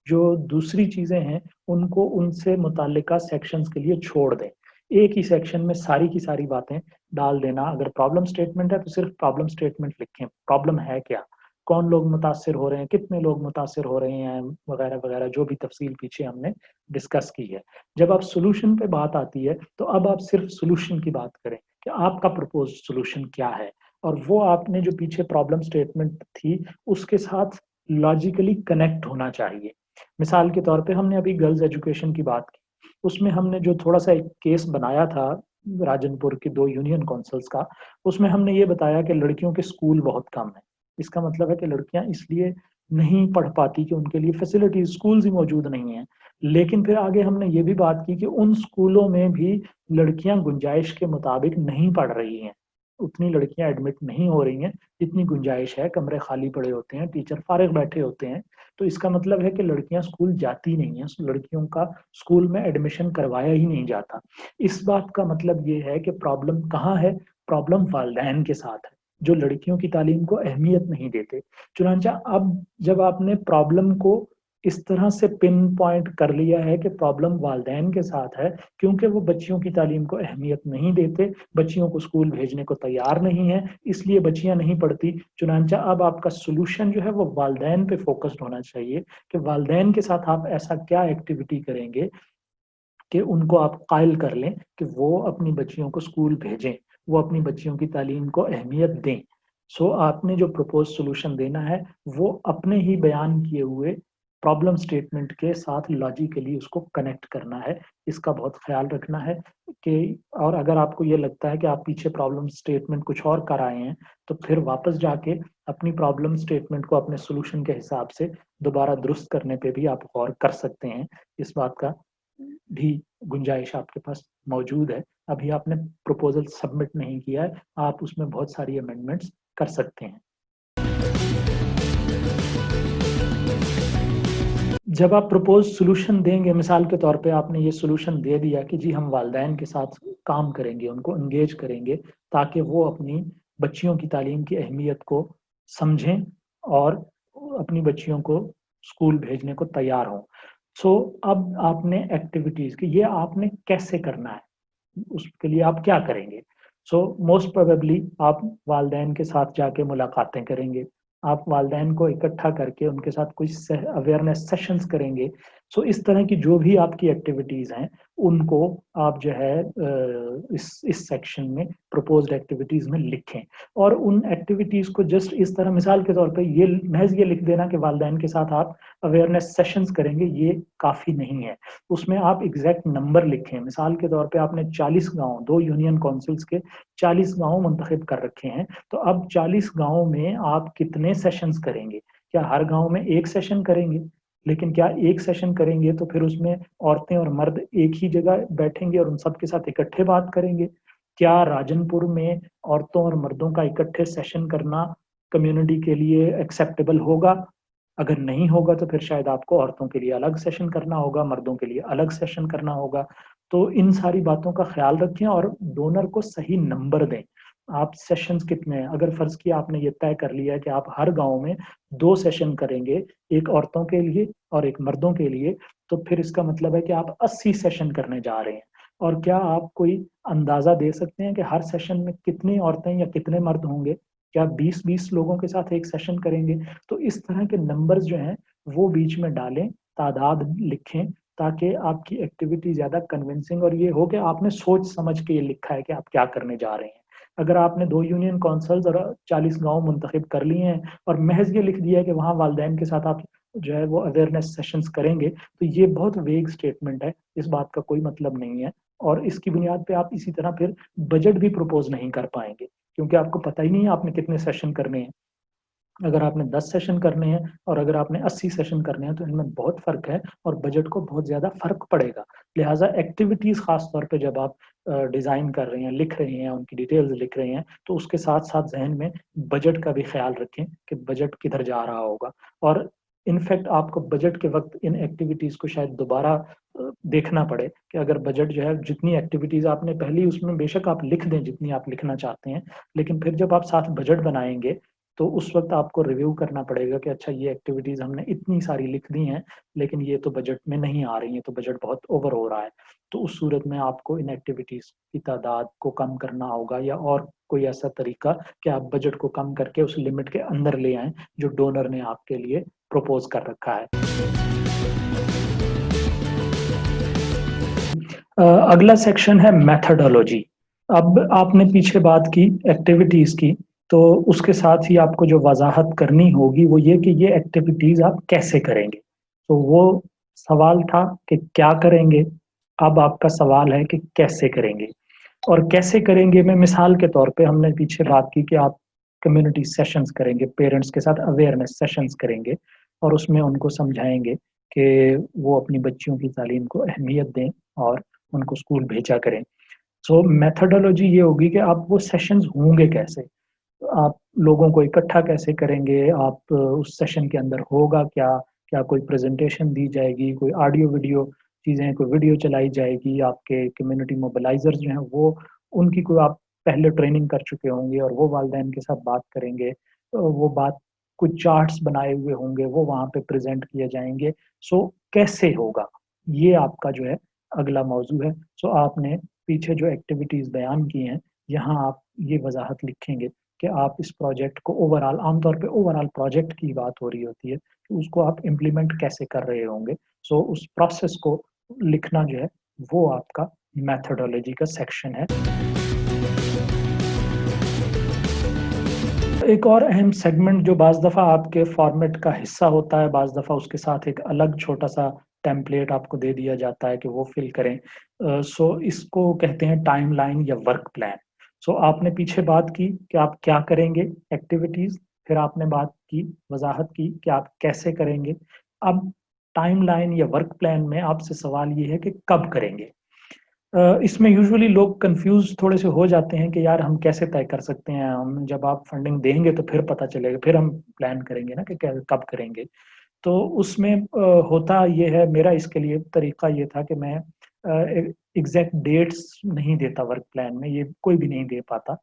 जो दूसरी चीज़ें हैं, उनको उनसे मुतल्लिका सेक्शंस के लिए छोड़ दें। एक ही सेक्शन में सारी की सारी बातें डाल देना, अगर प्रॉब्लम स्टेटमेंट है तो सिर्फ प्रॉब्लम स्टेटमेंट लिखें, प्रॉब्लम है क्या? कौन लोग मुतासिर हो रहे हैं, कितने लोग मुतासिर हो रहे हैं, वगैरह-वगैरह जो भी तफ़सील पीछे हमने डिस्कस की है। जब आप सॉल्यूशन पे बात आती है, तो अब आप सिर्फ सॉल्यूशन की बात करें कि आपका प्रपोज़्ड सॉल्यूशन क्या है? और वो आपने जो पीछे प्रॉब्लम स्टेटमेंट थी, उसके साथ लॉजिकली कनेक्ट होना चाहिए। मिसाल के तौर पे हमने अभी गर्ल्स एजुकेशन की बात की, उसमें हमने जो थोड़ा-सा एक केस बनाया था राजनपुर की 2 यूनियन काउंसिल्स का, उसमें हमने ये बताया कि लड़कियों के स्कूल बहुत कम हैं। इसका मतलब है कि लड़कियाँ इसलिए नहीं पढ़ पाती कि उनके लिए फैसिलिटीज़, स्कूल्स ही मौजूद नहीं हैं। लेकिन फिर आगे हमने ये भी बात की कि उन स्कूलों में भी लड़कियाँ गुंजाइश के मुताबिक नहीं पढ़ रही हैं। उतनी लड़कियाँ एडमिट नहीं हो रही हैं, जितनी गुंजाइश है, कमरे खाली पड़े होते हैं, टीचर फारिग बैठे होते हैं। तो इसका मतलब है कि लड़कियाँ स्कूल जाती नहीं हैं, लड़कियों का स्कूल में एडमिशन करवाया ही नहीं जाता। इस बात का मतलब ये है कि प्रॉब्लम कहाँ है? प्रॉब्लम वालिदैन के साथ है, जो लड़कियों की तालीम को अहमियत नहीं देते। चुनांचे अब जब आपने प्रॉब्लम को इस तरह से पिन पॉइंट कर लिया है कि प्रॉब्लम वालिदैन के साथ है, क्योंकि वो बच्चियों की तालीम को अहमियत नहीं देते, बच्चियों को स्कूल भेजने को तैयार नहीं हैं, इसलिए बच्चियाँ नहीं पढ़ती। चुनांचे अब आपका सॉल्यूशन जो है वो वालिदैन पे फ़ोकस्ड होना चाहिए कि वालिदैन के साथ आप ऐसा क्या एक्टिविटी करेंगे कि उनको आप कायल कर लें कि वो अपनी बच्चियों को स्कूल भेजें, वो अपनी बच्चियों की तालीम को अहमियत दें। सो आपने जो प्रपोज़ सॉल्यूशन देना है, वो अपने ही बयान किए हुए प्रॉब्लम स्टेटमेंट के साथ लॉजिकली उसको कनेक्ट करना है। इसका बहुत ख़्याल रखना है कि, और अगर आपको ये लगता है कि आप पीछे प्रॉब्लम स्टेटमेंट कुछ और कर आए हैं, तो फिर वापस जाके अपनी प्रॉब्लम स्टेटमेंट को अपने सॉल्यूशन के हिसाब से दोबारा दुरुस्त करने पे भी आप गौर कर सकते हैं। इस बात का भी गुंजाइश आपके पास मौजूद है। अभी आपने प्रपोज़ल सबमिट नहीं किया है, आप उसमें बहुत सारी अमेंडमेंट्स कर सकते हैं। जब आप प्रपोज़ सॉल्यूशन देंगे, मिसाल के तौर पे आपने ये सॉल्यूशन दे दिया कि जी हम वालिदैन के साथ काम करेंगे, उनको एंगेज करेंगे ताकि वो अपनी बच्चियों की तालीम की अहमियत को समझें और अपनी बच्चियों को स्कूल भेजने को तैयार हों। सो अब आपने एक्टिविटीज़ की, ये आपने कैसे करना है? उसके लिए आप क्या करेंगे? सो मोस्ट प्रोबेबली आप वालिदैन के साथ जाके मुलाकातें करेंगे। आप वालिदैन को इकट्ठा करके उनके साथ कुछ अवेयरनेस सेशंस करेंगे। सो इस तरह की जो भी आपकी एक्टिविटीज़ हैं, उनको आप जो है इस सेक्शन में प्रपोज़्ड एक्टिविटीज़ में लिखें, और उन एक्टिविटीज़ को जस्ट इस तरह, मिसाल के तौर पे ये महज़ ये लिख देना कि वालिदैन के साथ आप अवेयरनेस सेशंस करेंगे, ये काफ़ी नहीं है। उसमें आप एग्ज़ैक्ट नंबर लिखें। मिसाल के तौर पे आपने 40 गाँव, 2 यूनियन काउंसिल्स के 40 गाँव मुंतखब कर रखे हैं, तो अब 40 गाँव में आप कितने सेशंस करेंगे? क्या हर गाँव में 1 सेशन करेंगे? लेकिन क्या 1 सेशन करेंगे तो फिर उसमें औरतें और मर्द एक ही जगह बैठेंगे और उन सब के साथ इकट्ठे बात करेंगे? क्या राजनपुर में औरतों और मर्दों का इकट्ठे सेशन करना कम्युनिटी के लिए एक्सेप्टेबल होगा? अगर नहीं होगा तो फिर शायद आपको औरतों के लिए अलग सेशन करना होगा, मर्दों के लिए अलग सेशन करना होगा। तो इन सारी बातों का ख़्याल रखें और डोनर को सही नंबर दें। आप सेशंस कितने हैं? अगर फ़र्ज़ किया आपने ये तय कर लिया है कि आप हर गाँव में 2 सेशन करेंगे, एक औरतों के लिए और एक मर्दों के लिए, तो फिर इसका मतलब है कि आप 80 सेशन करने जा रहे हैं। और क्या आप कोई अंदाज़ा दे सकते हैं कि हर सेशन में कितनी औरतें या कितने मर्द होंगे? क्या 20-20 लोगों के साथ एक सेशन करेंगे? तो इस तरह के नंबर्स जो हैं, वो बीच में डालें, तादाद लिखें, ताकि आपकी एक्टिविटी ज़्यादा कन्विंसिंग और ये हो कि आपने सोच समझ के ये लिखा है कि आप क्या करने जा रहे हैं। अगर आपने 2 यूनियन काउंसिल्स और 40 गाँव मुंतखब कर लिए हैं और महज़ ये लिख दिया है कि वहाँ वालिदैन के साथ आप जो है वो अवेयरनेस सेशंस करेंगे, तो ये बहुत वेग स्टेटमेंट है, इस बात का कोई मतलब नहीं है, और इसकी बुनियाद पे आप इसी तरह फिर बजट भी प्रपोज़ नहीं कर पाएँगे, क्योंकि आपको पता ही नहीं है आपने कितने सेशन करने हैं। अगर आपने 10 सेशन करने हैं और अगर आपने 80 सेशन करने हैं तो इनमें बहुत फ़र्क है और बजट को बहुत ज़्यादा फ़र्क पड़ेगा। लिहाज़ा एक्टिविटीज़ ख़ास तौर पे जब आप डिज़ाइन कर रहे हैं, लिख रहे हैं, उनकी डिटेल्स लिख रहे हैं, तो उसके साथ-साथ ज़हन में बजट का भी ख़्याल रखें कि बजट किधर जा रहा होगा। और इनफैक्ट आपको बजट के वक़्त इन एक्टिविटीज़ को शायद दोबारा देखना पड़े कि अगर बजट जो है जितनी एक्टिविटीज़ आपने पहले ही उसमें बेशक आप लिख दें जितनी आप लिखना चाहते हैं, लेकिन फिर जब आप साथ बजट बनाएँगे तो उस वक़्त आपको रिव्यू करना पड़ेगा कि अच्छा ये एक्टिविटीज़ हमने इतनी सारी लिख दी हैं, लेकिन ये तो बजट में नहीं आ रही हैं, तो बजट बहुत ओवर हो रहा है। तो उस सूरत में आपको इन एक्टिविटीज़ की तादाद को कम करना होगा या और कोई ऐसा तरीका कि आप बजट को कम करके उस लिमिट के अंदर ले आएँ, जो डोनर ने आपके लिए प्रपोज़ कर रखा है। अगला सेक्शन है मेथोडोलॉजी। अब आपने पीछे बात की एक्टिविटीज़ की, तो उसके साथ ही आपको जो वज़ाहत करनी होगी वो ये कि ये एक्टिविटीज़ आप कैसे करेंगे? तो वो सवाल था कि क्या करेंगे? अब आपका सवाल है कि कैसे करेंगे? और कैसे करेंगे में मिसाल के तौर पे हमने पीछे बात की कि आप कम्युनिटी सेशंस करेंगे, पेरेंट्स के साथ अवेयरनेस सेशंस करेंगे और उसमें उनको समझाएँगे कि वो अपनी बच्चियों की तालीम को अहमियत दें और उनको स्कूल भेजा करें। सो मेथोडोलॉजी ये होगी कि आप वो सेशंस होंगे कैसे? आप लोगों को इकट्ठा कैसे करेंगे? आप उस सेशन के अंदर होगा क्या? क्या कोई प्रेज़ेंटेशन दी जाएगी? कोई ऑडियो-वीडियो चीज़ें, कोई वीडियो चलाई जाएगी? आपके कम्युनिटी मोबिलाइज़र्स जो हैं वो उनकी कोई आप पहले ट्रेनिंग कर चुके होंगे और वो वालिदैन के साथ बात करेंगे। वो बात कुछ चार्ट्स बनाए हुए होंगे, वो वहाँ पे प्रेज़ेंट किए जाएँगे। सो कैसे होगा? ये आपका जो है अगला मौज़ू है। सो आपने पीछे जो एक्टिविटीज़ बयान की हैं, यहाँ आप ये वज़ाहत लिखेंगे कि आप इस प्रोजेक्ट को ओवरऑल आमतौर पे ओवरऑल प्रोजेक्ट की बात हो रही होती है, कि उसको आप इम्प्लीमेंट कैसे कर रहे होंगे। सो उस प्रोसेस को लिखना जो है, वो आपका मेथोडोलॉजी का सेक्शन है। एक और अहम सेगमेंट जो बाज़ दफ़ा आपके फॉर्मेट का हिस्सा होता है, बाज़ दफ़ा उसके साथ एक अलग छोटा-सा टेम्पलेट आपको दे दिया जाता है कि वो फ़िल करें। सो इसको कहते हैं टाइमलाइन या वर्क प्लान। सो आपने पीछे बात की कि आप क्या करेंगे एक्टिविटीज़, फिर आपने बात की, वज़ाहत की कि आप कैसे करेंगे। अब टाइमलाइन या वर्क प्लान में आपसे सवाल ये है कि कब करेंगे? इसमें यूजुअली लोग कन्फ्यूज़ थोड़े से हो जाते हैं कि यार हम कैसे तय कर सकते हैं, हम जब आप फंडिंग देंगे तो फिर पता चलेगा, फिर हम प्लान करेंगे ना कि क्या कब करेंगे। तो उसमें होता ये है मेरा इसके लिए तरीका ये था कि मैं एग्ज़ैक्ट डेट्स नहीं देता वर्क प्लान में, ये कोई भी नहीं दे पाता।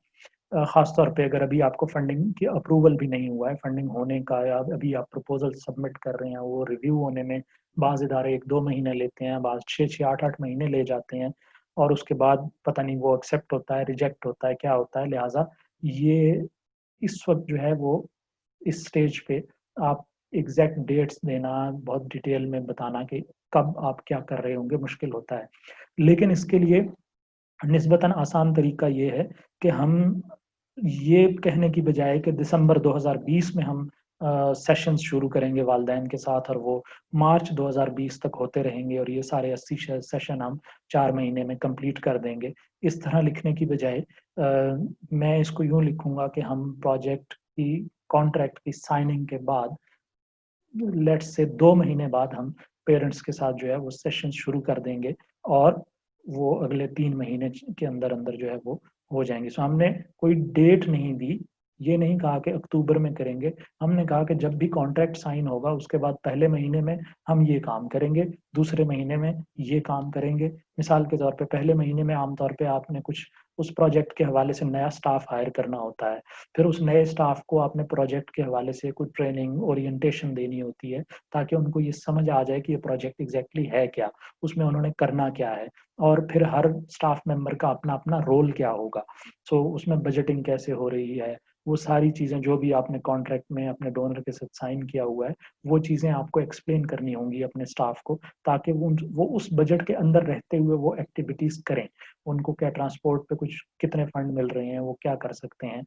ख़ास तौर पे अगर अभी आपको फंडिंग की अप्रूवल भी नहीं हुआ है, फंडिंग होने का या अभी आप प्रपोज़ल सबमिट कर रहे हैं, वो रिव्यू होने में बाज़ इदारे 1-2 महीने लेते हैं, बाज़ 6-6, 8-8 महीने ले जाते हैं और उसके बाद पता नहीं वो एक्सेप्ट होता है, रिजेक्ट होता है, क्या होता है। लिहाज़ा ये इस वक़्त जो है वो इस स्टेज पे आप एग्ज़ैक्ट डेट्स देना, बहुत डिटेल में बताना कि कब आप क्या कर रहे होंगे, मुश्किल होता है। लेकिन इसके लिए निस्बतन आसान तरीका ये है कि हम ये कहने की बजाय कि दिसंबर 2020 में हम सेशंस शुरू करेंगे वालिदैन के साथ और वो मार्च 2020 तक होते रहेंगे और ये सारे 80 सेशन हम 4 महीने में कंप्लीट कर देंगे। इस तरह लिखने की बजाय मैं इसको यूँ लिखूँगा कि हम प्रोजेक्ट की कॉन्ट्रैक्ट की साइनिंग के बाद लेट्स से 2 महीने बाद हम पेरेंट्स के साथ जो है वो सेशन शुरू कर देंगे और वो अगले 3 महीने के अंदर-अंदर जो है वो हो जाएँगे। सो हमने कोई डेट नहीं दी, ये नहीं कहा कि अक्टूबर में करेंगे, हमने कहा कि जब भी कॉन्ट्रैक्ट साइन होगा उसके बाद पहले महीने में हम ये काम करेंगे, दूसरे महीने में ये काम करेंगे। मिसाल के तौर पे पहले महीने में आम तौर पे आपने कुछ उस प्रोजेक्ट के हवाले से नया स्टाफ हायर करना होता है। फिर उस नए स्टाफ को आपने प्रोजेक्ट के हवाले से कोई ट्रेनिंग, ओरिएंटेशन देनी होती है, ताकि उनको ये समझ आ जाए कि ये प्रोजेक्ट एग्ज़ैक्टली है क्या? उसमें उन्होंने करना क्या है? और फिर हर स्टाफ मेंबर का अपना-अपना रोल क्या होगा? सो उसमें बजटिंग कैसे हो रही है? वो सारी चीज़ें जो भी आपने कॉन्ट्रैक्ट में अपने डोनर के साथ साइन किया हुआ है, वो चीज़ें आपको एक्सप्लेन करनी होंगी अपने स्टाफ को, ताकि वो उस बजट के अंदर रहते हुए वो एक्टिविटीज़ करें। उनको क्या ट्रांसपोर्ट पे कुछ कितने फंड मिल रहे हैं, वो क्या कर सकते हैं?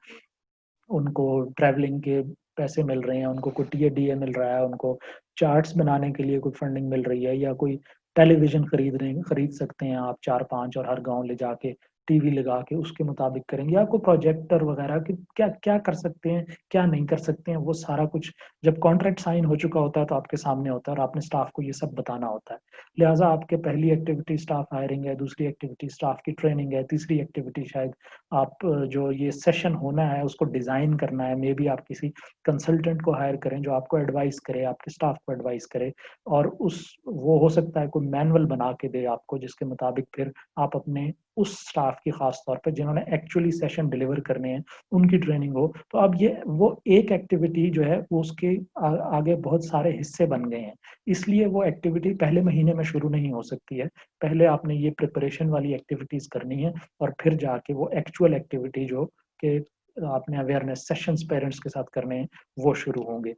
उनको ट्रैवलिंग के पैसे मिल रहे हैं, उनको कोई टीए-डीए मिल रहा है, उनको चार्ट्स बनाने के लिए कोई फंडिंग मिल रही है या कोई टेलीविज़न खरीद सकते हैं आप 4-5 और हर गाँव ले जाके टीवी लगा के उसके मुताबिक करेंगे, या कोई प्रोजेक्टर वगैरह कि क्या क्या कर सकते हैं, क्या नहीं कर सकते हैं, वो सारा कुछ जब कॉन्ट्रैक्ट साइन हो चुका होता है तो आपके सामने होता है और आपने स्टाफ को ये सब बताना होता है। लिहाजा आपके पहली एक्टिविटी स्टाफ हायरिंग है, दूसरी एक्टिविटी स्टाफ की ट्रेनिंग है, तीसरी एक्टिविटी शायद आप जो ये सेशन होना है उसको डिज़ाइन करना है, मे बी आप किसी कंसल्टेंट को हायर करें जो आपको एडवाइस करे, आपके स्टाफ को एडवाइस करे, और वो हो सकता है कोई मैनुअल बना के दे आपको, जिसके मुताबिक फिर आप अपने उस स्टाफ की खास तौर पे जिन्होंने एक्चुअली सेशन डिलीवर करने हैं उनकी ट्रेनिंग हो। तो अब ये वो एक एक्टिविटी जो है वो उसके आगे बहुत सारे हिस्से बन गए हैं, इसलिए वो एक्टिविटी पहले महीने में शुरू नहीं हो सकती है। पहले आपने ये प्रिपरेशन वाली एक्टिविटीज करनी है और फिर जाके वो एक्चुअल एक्टिविटी जो कि आपने अवेयरनेस सेशंस पेरेंट्स के साथ करने हैं वो शुरू होंगे।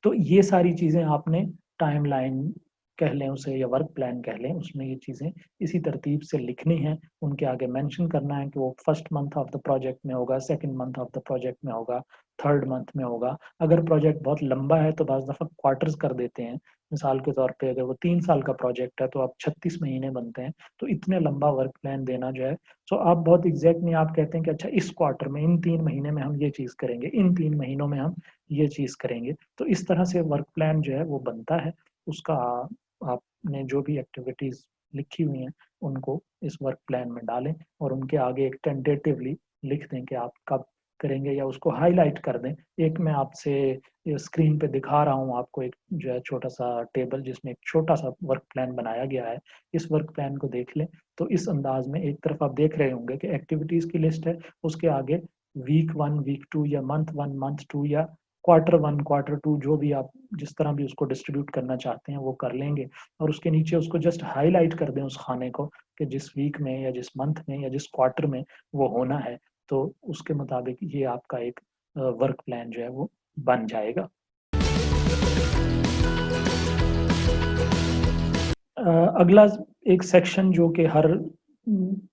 तो ये सारी चीज़ें आपने टाइमलाइन कह लें उसे या वर्क प्लान कह लें, उसमें ये चीज़ें इसी तरतीब से लिखनी है, उनके आगे मेंशन करना है कि वो first month of the project में होगा, second month of the project में होगा, थर्ड मंथ में होगा। अगर प्रोजेक्ट बहुत लंबा है तो बाज़ दफ़ा क्वार्टर्स कर देते हैं। मिसाल के तौर पे अगर वो 3 साल का प्रोजेक्ट है तो अब 36 महीने बनते हैं, तो इतने लंबा वर्क प्लान देना जो है, सो आप बहुत एग्ज़ैक्ट नहीं, आप कहते हैं कि अच्छा इस क्वार्टर में, इन 3 महीने में हम ये चीज़ करेंगे, इन 3 महीनों में हम ये चीज़ करेंगे। तो इस तरह से वर्क प्लान जो है वो बनता है। उसका आपने जो भी एक्टिविटीज़ लिखी हुई हैं, उनको इस वर्क प्लान में डालें और उनके आगे एक टेंटेटिवली लिख दें कि आप कब करेंगे, या उसको हाइलाइट कर दें। एक मैं आपसे स्क्रीन पे दिखा रहा हूँ आपको एक जो है छोटा-सा टेबल जिसमें एक छोटा-सा वर्क प्लान बनाया गया है। इस वर्क प्लान को देख लें, तो इस अंदाज़ में एक तरफ आप देख रहे होंगे कि एक्टिविटीज़ की लिस्ट है, उसके आगे वीक 1, वीक 2 या मंथ 1, मंथ 2 या क्वार्टर 1, क्वार्टर 2 जो भी आप जिस तरह भी उसको डिस्ट्रीब्यूट करना चाहते हैं वो कर लेंगे, और उसके नीचे उसको जस्ट हाइलाइट कर दें उस खाने को कि जिस वीक में या जिस मंथ में या जिस क्वार्टर में वो होना है, तो उसके मुताबिक ये आपका एक वर्क प्लान जो है वो बन जाएगा। अगला एक सेक्शन जो कि हर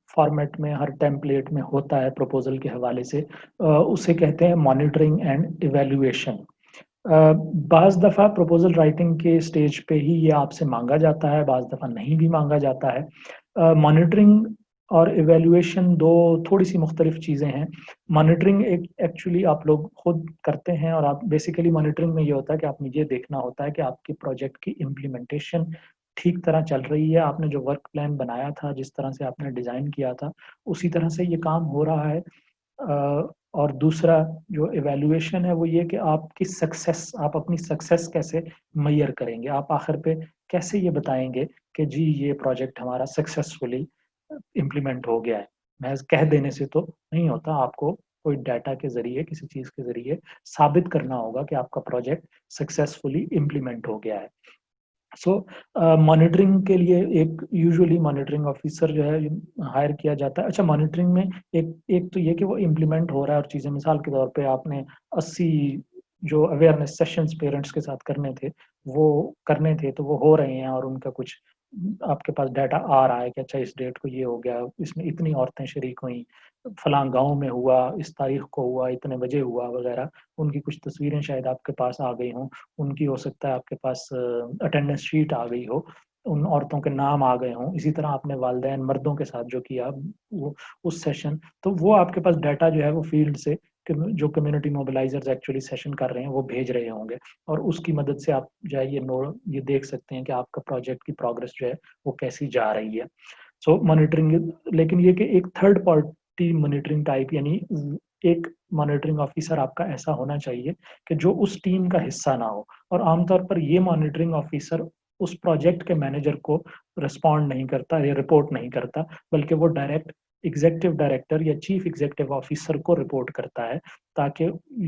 फॉर्मेट में, हर टेम्पलेट में होता है प्रपोज़ल के हवाले से, उसे कहते हैं मॉनिटरिंग एंड इवैल्यूएशन। बाज़ दफ़ा प्रपोज़ल राइटिंग के स्टेज पे ही ये आपसे माँगा जाता है, बाज़ दफ़ा नहीं भी माँगा जाता है। मॉनिटरिंग और इवैल्यूएशन 2 थोड़ी-सी मुख्तलिफ चीज़ें हैं। मॉनिटरिंग एक एक्चुअली आप लोग खुद करते हैं, और आप बेसिकली मॉनिटरिंग में ये होता है कि आपने ये देखना होता है कि आपके प्रोजेक्ट की इम्प्लीमेंटेशन ठीक तरह चल रही है, आपने जो वर्क प्लान बनाया था, जिस तरह से आपने डिज़ाइन किया था, उसी तरह से ये काम हो रहा है। और दूसरा जो इवैल्यूएशन है वो ये कि आपकी सक्सेस, आप अपनी सक्सेस कैसे मेज़र करेंगे? आप आखिर पे कैसे ये बताएँगे कि जी ये प्रोजेक्ट हमारा सक्सेसफुली इम्प्लीमेंट हो गया है? महज़ कह देने से तो नहीं होता, आपको कोई डाटा के ज़रिए, किसी चीज़ के ज़रिए साबित करना होगा कि आपका प्रोजेक्ट सक्सेसफुली इम्प्लीमेंट हो गया है। सो मॉनिटरिंग के लिए एक यूजुअली मॉनिटरिंग ऑफिसर जो है हायर किया जाता है। अच्छा, मॉनिटरिंग में एक एक तो ये कि वो इम्प्लीमेंट हो रहा है और चीज़ें, मिसाल के तौर पे आपने 80 जो अवेयरनेस सेशंस पेरेंट्स के साथ करने थे तो वो हो रहे हैं, और उनका कुछ आपके पास डाटा आ रहा है कि अच्छा इस डेट को ये हो गया, इसमें इतनी औरतें शरीक हुईं, फलाँ गाँव में हुआ, इस तारीख को हुआ, इतने बजे हुआ वगैरह। उनकी कुछ तस्वीरें शायद आपके पास आ गई हों, उनकी हो सकता है आपके पास अटेंडेंस शीट आ गई हो, उन औरतों के नाम आ गए हों। इसी तरह आपने वालिदैन मर्दों के साथ जो किया वो उस सेशन, तो वो आपके पास डाटा जो है वो फील्ड से जो कम्युनिटी मोबिलाइज़र्स एक्चुअली सेशन कर रहे हैं वो भेज रहे होंगे, और उसकी मदद से आप जो है ये देख सकते हैं कि आपका प्रोजेक्ट की प्रोग्रेस जो है वो कैसी जा रही है। सो मॉनिटरिंग, लेकिन ये कि एक थर्ड पार्टी मॉनिटरिंग टाइप, यानी एक मॉनिटरिंग ऑफिसर आपका ऐसा होना चाहिए कि जो उस टीम का हिस्सा ना हो, और आमतौर पर ये मॉनिटरिंग ऑफिसर उस प्रोजेक्ट के मैनेजर को रिस्पॉन्ड नहीं करता या रिपोर्ट नहीं करता, बल्कि वो डायरेक्ट एग्जीक्यूटिव डायरेक्टर या चीफ एग्जीक्यूटिव ऑफिसर को रिपोर्ट करता है, ताकि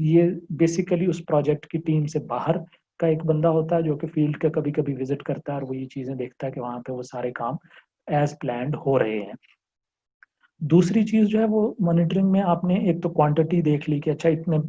ये बेसिकली उस प्रोजेक्ट की टीम से बाहर का एक बंदा होता है जो कि फील्ड का कभी-कभी विजिट करता है और वो ये चीज़ें देखता है कि वहाँ पे वो सारे काम एज़ प्लान्ड हो रहे हैं। दूसरी चीज़ जो है वो मॉनिटरिंग में आपने एक तो क्वांटिटी देख ली कि अच्छा इतने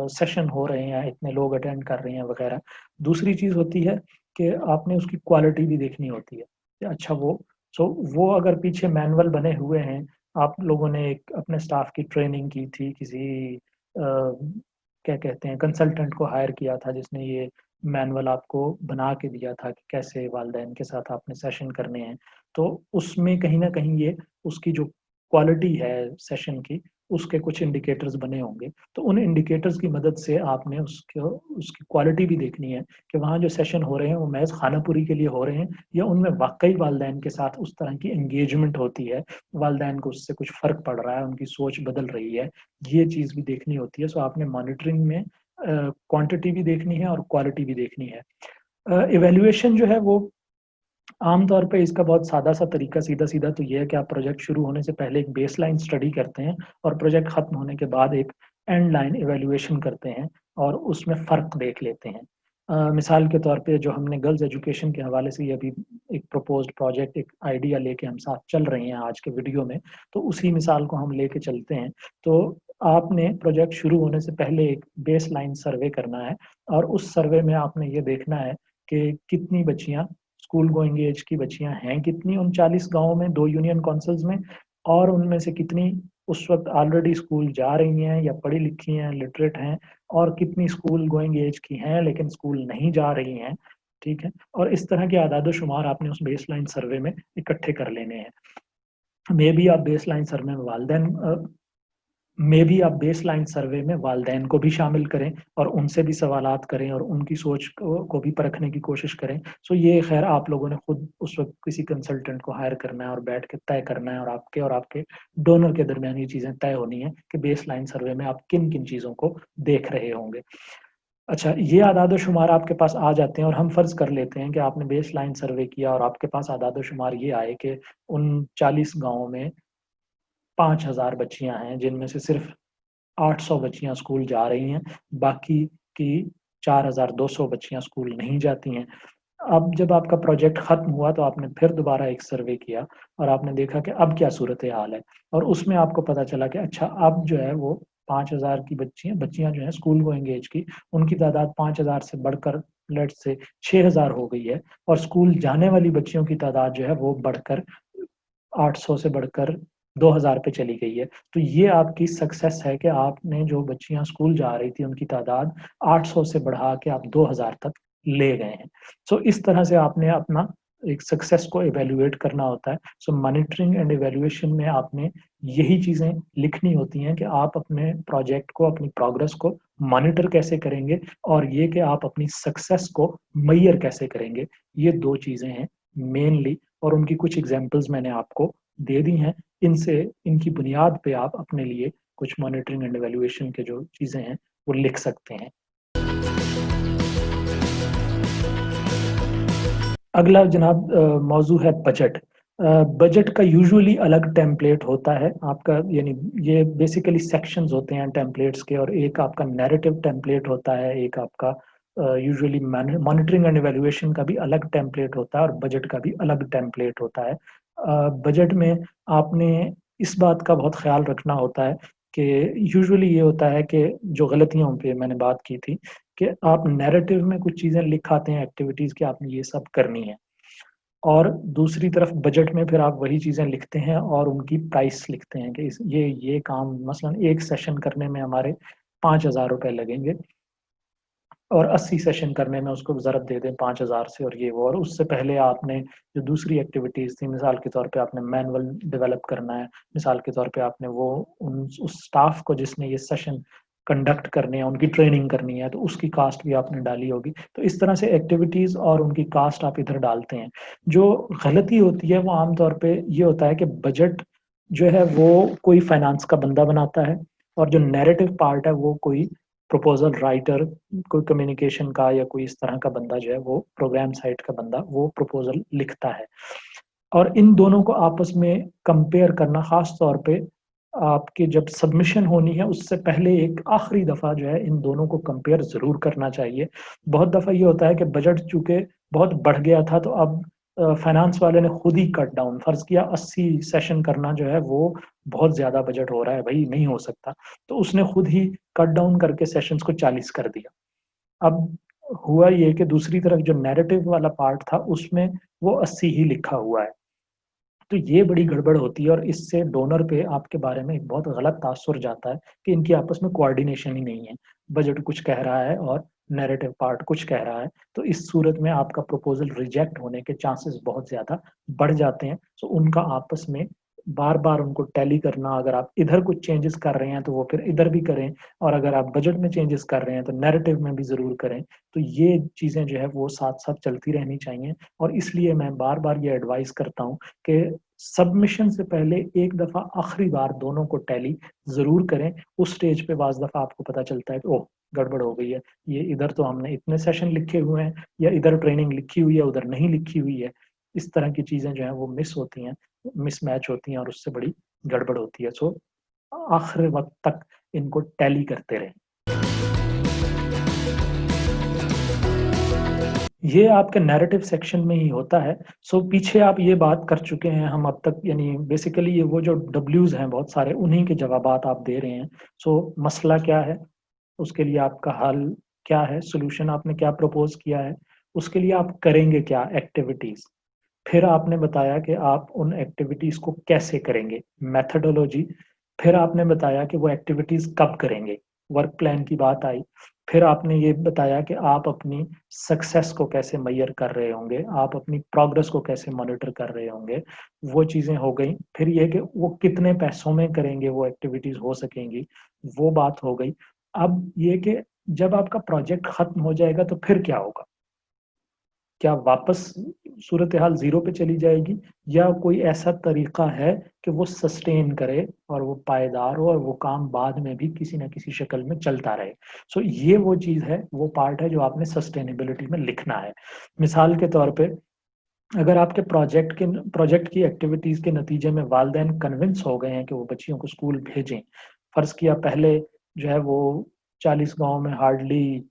सेशन हो रहे हैं, इतने लोग अटेंड कर रहे हैं वगैरह। दूसरी चीज़ होती है कि आपने उसकी क्वालिटी भी देखनी होती है कि अच्छा वो अगर पीछे मैनुअल बने हुए हैं, आप लोगों ने एक अपने स्टाफ की ट्रेनिंग की थी, किसी क्या कहते हैं कंसल्टेंट को हायर किया था जिसने ये मैनुअल आपको बना के दिया था कि कैसे वालिदैन के साथ आपने सेशन करने हैं। तो उसमें कहीं न कहीं ये उसकी जो क्वालिटी है सेशन की, उसके कुछ इंडिकेटर्स बने होंगे। तो उन इंडिकेटर्स की मदद से आपने उसकी क्वालिटी भी देखनी है कि वहाँ जो सेशन हो रहे हैं वो महज़ खानापुरी के लिए हो रहे हैं या उनमें वाक़ई वालिदैन के साथ उस तरह की एंगेजमेंट होती है, वालिदैन को उससे कुछ फ़र्क पड़ रहा है, उनकी सोच बदल रही है, ये चीज़ भी देखनी होती है। सो आपने मॉनिटरिंग में क्वांटिटी भी देखनी है और क्वालिटी भी देखनी है। इवैल्यूएशन जो है वो आम तौर पे इसका बहुत सादा-सा तरीका सीधा-सीधा तो ये है कि आप प्रोजेक्ट शुरू होने से पहले एक बेसलाइन स्टडी करते हैं और प्रोजेक्ट खत्म होने के बाद एक एंड लाइन इवैल्यूएशन करते हैं और उसमें फ़र्क देख लेते हैं। मिसाल के तौर पे जो हमने गर्ल्स एजुकेशन के हवाले से ये अभी एक प्रपोज़्ड प्रोजेक्ट, एक आइडिया लेके हम साथ चल रहे हैं आज के वीडियो में, तो उसी मिसाल को हम लेके चलते हैं। तो आपने प्रोजेक्ट शुरू होने से पहले एक बेसलाइन सर्वे करना है और उस सर्वे में आपने ये देखना है कि कितनी बच्चियाँ स्कूल गोइंग एज की बच्चियाँ हैं कितनी उन 40 गाँवों में, 2 यूनियन काउंसिल्स में, और उनमें से कितनी उस वक़्त ऑलरेडी स्कूल जा रही हैं या पढ़ी-लिखी हैं, लिटरेट हैं, और कितनी स्कूल गोइंग एज की हैं लेकिन स्कूल नहीं जा रही हैं, ठीक है? और इस तरह के आदाद-ओ-शुमार आपने उस बेसलाइन सर्वे में इकट्ठे कर लेने हैं। मेबी आप बेसलाइन सर्वे में बेसलाइन सर्वे में वालिदैन को भी शामिल करें और उनसे भी सवालात करें और उनकी सोच को भी परखने की कोशिश करें। सो ये ख़ैर आप लोगों ने खुद उस वक़्त किसी कंसल्टेंट को हायर करना है और बैठ के तय करना है, और आपके डोनर के दरमियान ये चीज़ें तय होनी है कि बेसलाइन सर्वे में आप किन-किन चीज़ों को देख रहे होंगे। अच्छा, ये आदाद-ओ-शुमार आपके पास आ जाते हैं और हम फ़र्ज़ कर लेते हैं कि आपने बेसलाइन सर्वे किया और आपके पास आदाद-ओ-शुमार ये आए कि उन 40 गाँवों में 5000 बच्चियाँ हैं, जिनमें से सिर्फ़ 800 बच्चियाँ स्कूल जा रही हैं, बाकी की 4200 बच्चियाँ स्कूल नहीं जाती हैं। अब जब आपका प्रोजेक्ट खत्म हुआ तो आपने फिर दोबारा एक सर्वे किया और आपने देखा कि अब क्या सूरत-ए-हाल है, और उसमें आपको पता चला कि अच्छा अब जो है वो 5000 की बच्चियाँ जो हैं स्कूल गोइंग एज की, उनकी तादाद 5000 से बढ़कर लेट्स से 6000 हो गई है, और स्कूल जाने वाली बच्चियों की तादाद जो है वो बढ़कर 800 से बढ़कर 2000 पे चली गई है। तो ये आपकी सक्सेस है कि आपने जो बच्चियाँ स्कूल जा रही थी उनकी तादाद 800 से बढ़ा के आप 2000 तक ले गए हैं। सो इस तरह से आपने अपना एक सक्सेस को इवैल्यूएट करना होता है। सो मॉनिटरिंग एंड इवैल्यूएशन में आपने यही चीज़ें लिखनी होती हैं कि आप अपने प्रोजेक्ट को, अपनी प्रोग्रेस को मॉनिटर कैसे करेंगे और ये कि आप अपनी सक्सेस को मेज़र कैसे करेंगे। ये 2 चीज़ें हैं मेनली, और उनकी कुछ एग्ज़ाम्पल्स मैंने आपको दे दी हैं। इनकी बुनियाद पे आप अपने लिए कुछ मॉनिटरिंग एंड इवैल्यूएशन के जो चीज़ें हैं, वो लिख सकते हैं। अगला जनाब मौज़ू है बजट। बजट का यूजुअली अलग टेम्पलेट होता है आपका, यानी ये बेसिकली सेक्शंस होते हैं टेम्पलेट्स के, और एक आपका नैरेटिव टेम्पलेट होता है, एक आपका यूजुअली मॉनिटरिंग एंड इवैल्यूएशन का भी अलग टेम्पलेट होता है और बजट का भी अलग टेम्पलेट होता है। बजट में आपने इस बात का बहुत ख़्याल रखना होता है कि यूजुअली ये होता है कि जो गलतियों पे मैंने बात की थी कि आप नैरेटिव में कुछ चीज़ें लिख आते हैं एक्टिविटीज़ कि आपने ये सब करनी है, और दूसरी तरफ बजट में फिर आप वही चीज़ें लिखते हैं और उनकी प्राइस लिखते हैं कि ये काम मसलन एक सेशन करने में हमारे 5000 रुपए लगेंगे और 80 सेशन करने में उसको ज़रब दे दें 5000 से, और ये वो, और उससे पहले आपने जो दूसरी एक्टिविटीज़ थी, मिसाल के तौर पे आपने मैनुअल डेवलप करना है, मिसाल के तौर पे आपने वो उस स्टाफ को जिसने ये सेशन कंडक्ट करने हैं, उनकी ट्रेनिंग करनी है, तो उसकी कॉस्ट भी आपने डाली होगी। तो इस तरह से एक्टिविटीज़ और उनकी कॉस्ट आप इधर डालते हैं। जो गलती होती है वो आम तौर पे ये होता है कि बजट जो है वो कोई फाइनेंस का बंदा बनाता है, और जो नैरेटिव पार्ट है वो कोई प्रपोज़ल राइटर, कोई कम्युनिकेशन का या कोई इस तरह का बंदा जो है वो प्रोग्राम साइट का बंदा वो प्रपोज़ल लिखता है। और इन दोनों को आपस में कंपेयर करना, ख़ास तौर पे आपकी जब सबमिशन होनी है उससे पहले एक आखिरी दफ़ा जो है इन दोनों को कंपेयर ज़रूर करना चाहिए। बहुत दफ़ा ये होता है कि बजट चूँकि बहुत बढ़ गया था तो अब फाइनेंस वाले ने खुद ही कट डाउन, फ़र्ज़ किया 80 सेशन करना जो है वो बहुत ज़्यादा बजट हो रहा है भई, नहीं हो सकता। तो उसने खुद ही कट डाउन करके सेशंस को 40 कर दिया। अब हुआ ये कि दूसरी तरफ जो नैरेटिव वाला पार्ट था उसमें वो 80 ही लिखा हुआ है। तो ये बड़ी गड़बड़ होती है और इससे डोनर पे आपके बारे में एक बहुत गलत तासुर जाता है कि इनकी आपस में कोऑर्डिनेशन ही नहीं है। बजट कुछ कह रहा है और नैरेटिव पार्ट कुछ कह रहा है। तो इस सूरत में आपका प्रपोज़ल रिजेक्ट होने के चांसेस बहुत ज़्यादा बढ़ जाते हैं। सो उनका आपस में बार बार उनको टैली करना, अगर आप इधर कुछ चेंजेस कर रहे हैं तो वो फिर इधर भी करें, और अगर आप बजट में चेंजेस कर रहे हैं तो नैरेटिव में भी ज़रूर करें। तो ये चीज़ें जो है वो साथ-साथ चलती रहनी चाहिए, और इसलिए मैं बार-बार ये एडवाइस करता हूँ कि सबमिशन से पहले एक दफ़ा आखिरी बार दोनों को टैली ज़रूर करें। उस स्टेज पे बाज़ दफ़ा आपको पता चलता है कि ओह! गड़बड़ हो गई है, ये इधर तो हमने इतने सेशन लिखे हुए हैं, या इधर ट्रेनिंग लिखी हुई है, उधर नहीं लिखी हुई है। इस तरह की चीज़ें जो हैं वो मिस होती हैं, मिसमैच होती हैं, और उससे बड़ी गड़बड़ होती है। सो आखिरी वक़्त तक इनको टैली करते रहें। ये आपके नैरेटिव सेक्शन में ही होता है। सो पीछे आप ये बात कर चुके हैं हम अब तक, यानी बेसिकली ये वो जो डब्ल्यूज़ हैं बहुत सारे, उन्हीं के जवाबात आप दे रहे हैं। सो मसला क्या है? उसके लिए आपका हल क्या है? सॉल्यूशन आपने क्या प्रपोज़ किया है? उसके लिए आप करेंगे क्या एक्टिविटीज़? फिर आपने बताया कि आप उन एक्टिविटीज़ को कैसे करेंगे, मेथोडोलॉजी। फिर आपने बताया कि वो एक्टिविटीज़ कब करेंगे, वर्क प्लान की बात आई। फिर आपने ये बताया कि आप अपनी सक्सेस को कैसे मेज़र कर रहे होंगे, आप अपनी प्रोग्रेस को कैसे मॉनिटर कर रहे होंगे, वो चीज़ें हो गई। फिर ये कि वो कितने पैसों में करेंगे वो एक्टिविटीज़ हो सकेंगी, वो बात हो गई। अब ये कि जब आपका प्रोजेक्ट खत्म हो जाएगा तो फिर क्या होगा? क्या वापस सूरत-ए-हाल ज़ीरो पे चली जाएगी, या कोई ऐसा तरीक़ा है कि वो सस्टेन करे और वो पायदार हो और वो काम बाद में भी किसी न किसी शक्ल में चलता रहे? सो ये वो चीज़ है, वो पार्ट है जो आपने सस्टेनेबिलिटी में लिखना है। मिसाल के तौर पे, अगर आपके प्रोजेक्ट की एक्टिविटीज़ के नतीजे में वालिदैन कन्विंस हो गए हैं कि वो बच्चियों को स्कूल भेजें। फ़र्ज़ किया पहले जो है वो 40 गाँव में हार्डली